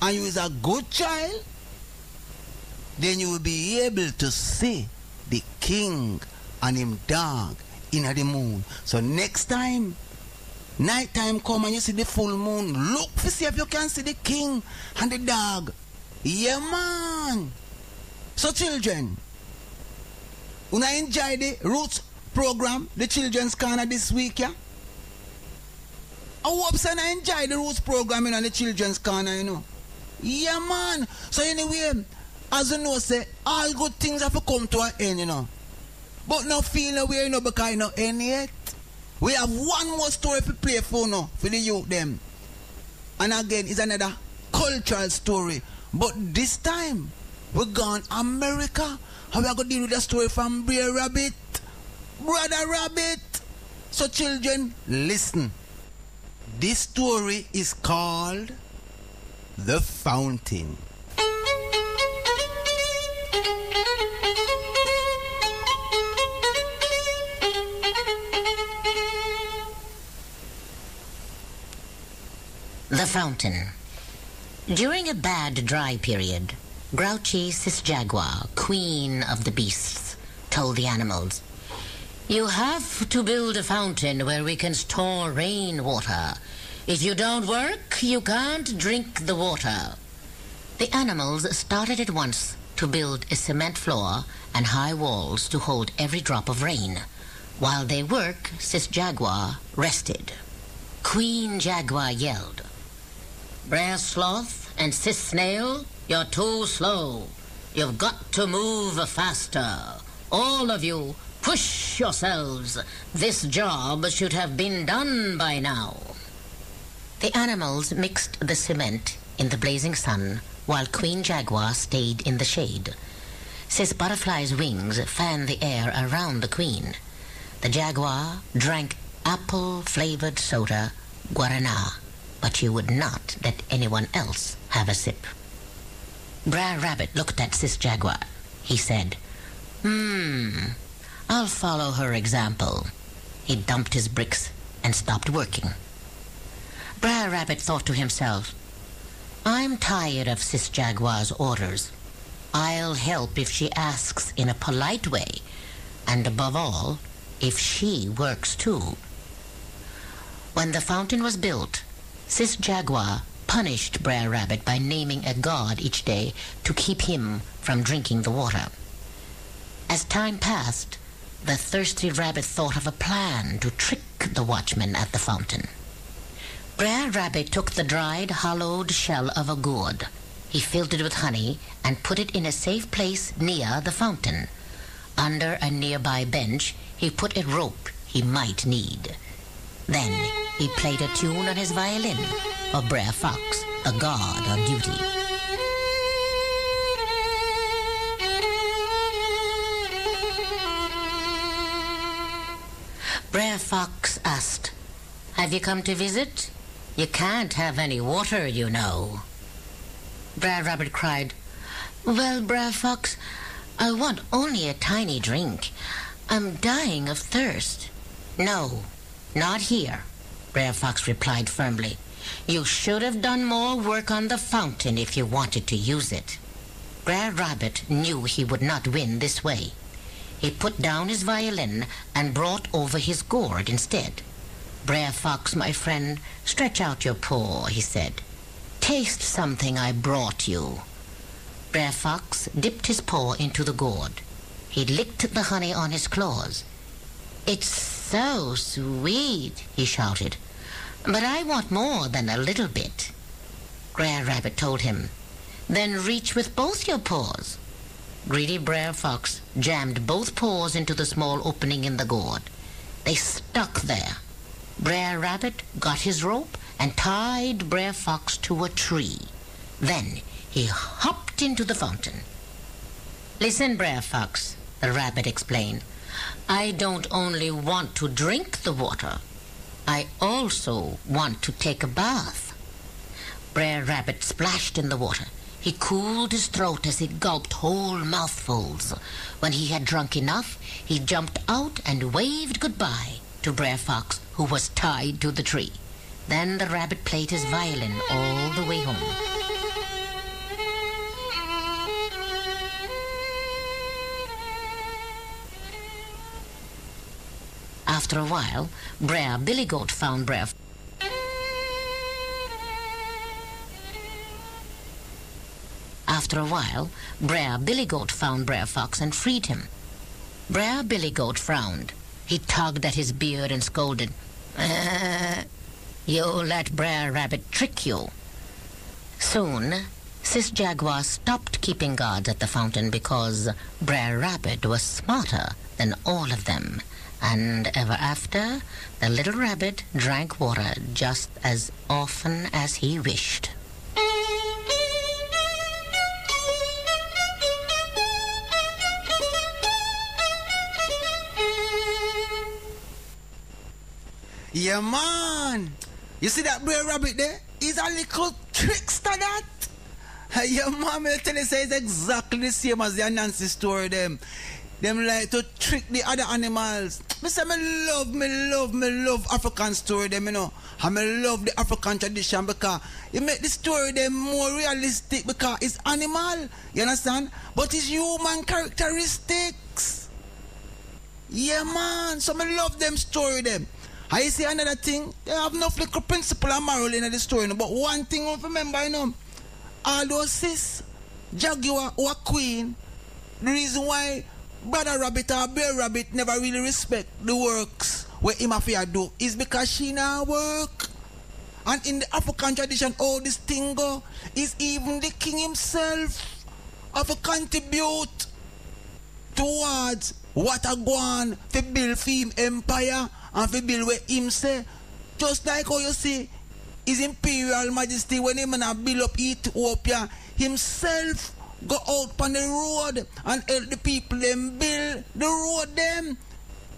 and you is a good child, then you will be able to see the king and him dog in the moon. So next time, night time come and you see the full moon, look to see if you can see the king and the dog. Yeah, man. So children, when I enjoy the Rootz program, the children's corner this week, yeah? I hope so I enjoy the Rootz program, you know, the children's corner, you know. Yeah, man. So anyway, as you know, say, all good things have to come to an end, you know. But no feel no way, you know, because you know end yet. We have one more story to play for now, for the youth them. And again, it's another cultural story. But this time, we're gone America. And we are going to deal with a story from Brother Rabbit. Brother Rabbit. So children, listen. This story is called The Fountain. The Fountain. During a bad dry period, grouchy Sis Jaguar, queen of the beasts, told the animals, "You have to build a fountain where we can store rainwater. If you don't work, you can't drink the water." The animals started at once to build a cement floor and high walls to hold every drop of rain. While they worked, Sis Jaguar rested. Queen Jaguar yelled, "Brer Sloth and Sis Snail, you're too slow. You've got to move faster. All of you, push yourselves. This job should have been done by now." The animals mixed the cement in the blazing sun while Queen Jaguar stayed in the shade. Sis Butterfly's wings fanned the air around the queen. The Jaguar drank apple-flavored soda, guarana, but she would not let anyone else have a sip. Brer Rabbit looked at Sis Jaguar. He said, I'll follow her example." He dumped his bricks and stopped working. Brer Rabbit thought to himself, "I'm tired of Sis Jaguar's orders. I'll help if she asks in a polite way, and above all, if she works too." When the fountain was built, Sis Jaguar punished Brer Rabbit by naming a god each day to keep him from drinking the water. As time passed, the thirsty rabbit thought of a plan to trick the watchman at the fountain. Brer Rabbit took the dried, hollowed shell of a gourd. He filled it with honey and put it in a safe place near the fountain. Under a nearby bench, he put a rope he might need. Then he played a tune on his violin for Brer Fox, a guard on duty. Brer Fox asked, "Have you come to visit? You can't have any water, you know." Brer Rabbit cried, "Well, Brer Fox, I want only a tiny drink. I'm dying of thirst." "No, not here," Brer Fox replied firmly. "You should have done more work on the fountain if you wanted to use it." Brer Rabbit knew he would not win this way. He put down his violin and brought over his gourd instead. "Brer Fox, my friend, stretch out your paw," he said. "Taste something I brought you." Brer Fox dipped his paw into the gourd. He licked the honey on his claws. "It's so sweet," he shouted. "But I want more than a little bit." Brer Rabbit told him, "Then reach with both your paws." Greedy Brer Fox jammed both paws into the small opening in the gourd. They stuck there. Brer Rabbit got his rope and tied Brer Fox to a tree. Then he hopped into the fountain. "Listen, Brer Fox," the rabbit explained. "I don't only want to drink the water. I also want to take a bath. Brer Rabbit splashed in the water. He cooled his throat as he gulped whole mouthfuls. When he had drunk enough, he jumped out and waved goodbye to Brer Fox, who was tied to the tree. Then the rabbit played his violin all the way home. After a while, Brer Billy Goat found Brer Fox and freed him. Brer Billy Goat frowned. He tugged at his beard and scolded, "You let Brer Rabbit trick you." Soon, Sis Jaguar stopped keeping guards at the fountain because Brer Rabbit was smarter than all of them. And ever after, the little rabbit drank water just as often as he wished. Yeah, man. You see that Brer Rabbit there? He's a little trickster, that. Yeah, man, I'll tell you, say it's exactly the same as the Nancy story, them. Them like to trick the other animals. Me say me love African story them, you know. And me love the African tradition because it make the story them more realistic because it's animal, you understand? But it's human characteristics. Yeah, man. So me love them story them. I see another thing, they have no little principle and moral in the story, but one thing I remember, you know, all those sis, Jaguar or Queen, the reason why Brother Rabbit or Bear Rabbit never really respect the works where him have to do is because she now work. And in the African tradition, all this thing go is even the king himself have to contribute towards what a go on to build for him empire and to build where him say. Just like how you see His Imperial Majesty when him and build up Ethiopia himself go out on the road and help the people them build the road them.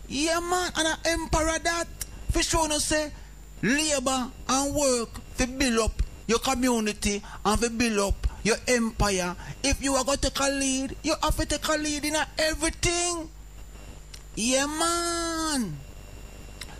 Yeah, man, and an emperor that for sure no say labor and work to build up your community and to build up your empire. If you are going to take a lead, you have to take a lead in everything. Yeah, man.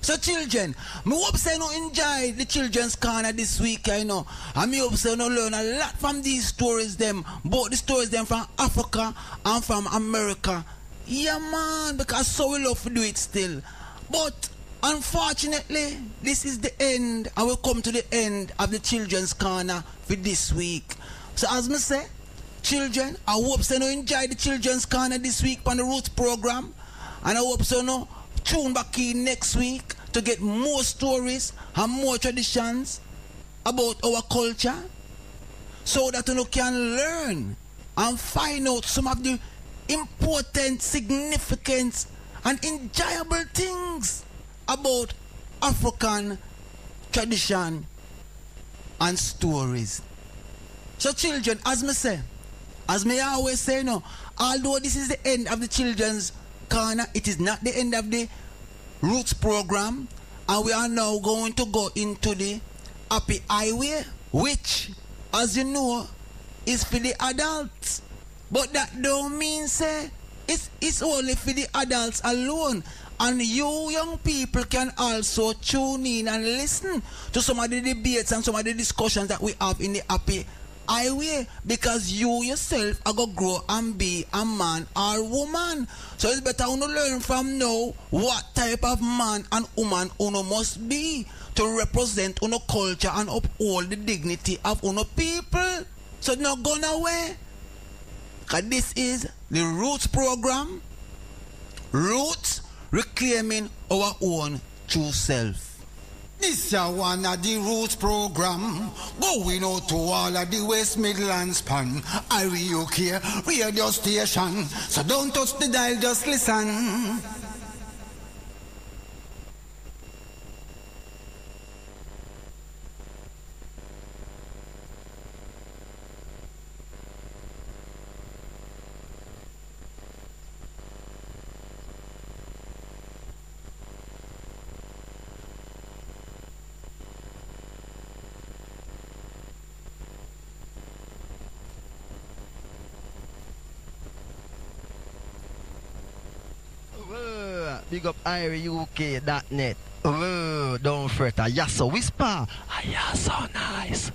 So children, me hope say no enjoy the children's corner this week, you know. And me hope say no learn a lot from these stories them, both the stories them from Africa and from America. Yeah, man, because so we love to do it still. But unfortunately, this is the end. I will come to the end of the children's corner for this week. So as me say, children, I hope say no enjoy the children's corner this week on the Rootz program. And I hope so no tune back in next week to get more stories and more traditions about our culture so that you can learn and find out some of the important, significant and enjoyable things about African tradition and stories. So children, as me always say, no, although this is the end of the children's corner, it is not the end of the Rootz program, and we are now going to go into the Happy Highway, which, as you know, is for the adults. But that don't mean say it's only for the adults alone. And you young people can also tune in and listen to some of the debates and some of the discussions that we have in the Happy Highway, because you yourself are going to grow and be a man or woman. So it's better you learn from now what type of man and woman you must be to represent your culture and uphold the dignity of your people. So it's not going away. Because this is the Rootz program. Roots reclaiming our own true self. This is one of the Rootz program, going out to all of the West Midlands pan, UK radio station. So don't touch the dial, just listen. big up IRUK.net. Don't fret, you're so whisper. You're so nice.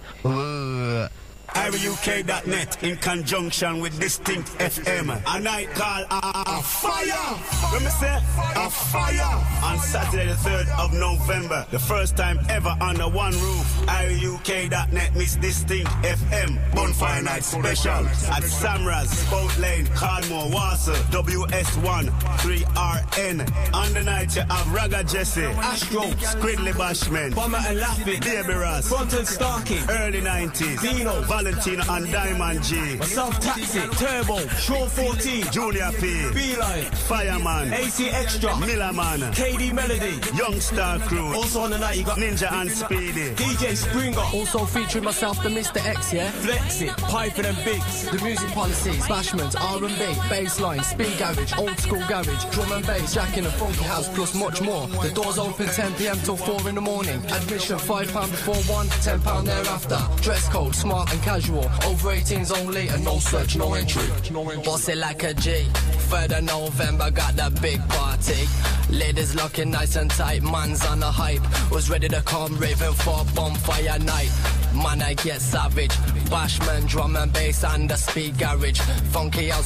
IRUK.net in conjunction with Distinct FM. A night called a fire. Let me say a fire. On Saturday the 3rd of November. The first time ever under one roof. IRUK.net meets Distinct FM. Bonfire Night Special. At Samras, Boat Lane, Cardmore, Wasser, WS1, 3RN. On the night you have Raga Jesse, Astro, Squidly Bashman, Bomber and Laughing, Baby Ross, Fronton Starkey, early 90s, Dino, Valentino and Diamond G, Myself Taxi, Turbo, Shaw 14, Junior P, Beeline, Fireman, AC Extra, Millerman, KD Melody, Youngstar Crew. Also on the night you got Ninja and Speedy, DJ Springer. Also featuring myself, the Mr. X, yeah? Flex It, Python and Biggs. The music policies, bashments, R&B, bassline, speed garage, old school garage, drum and bass, jacking and funky house, plus much more. The doors open 10 p.m. till 4 in the morning. Admission £5 before 1, £10 thereafter. Dress code, smart and casual. Over 18s only and no search, no entry. Boss it like a G. 3rd of November, got that big party. Ladies looking nice and tight, man's on the hype. Was ready to come raving for bonfire night. Man, I get savage. Bashman, drum and bass and the speed garage. Funky house.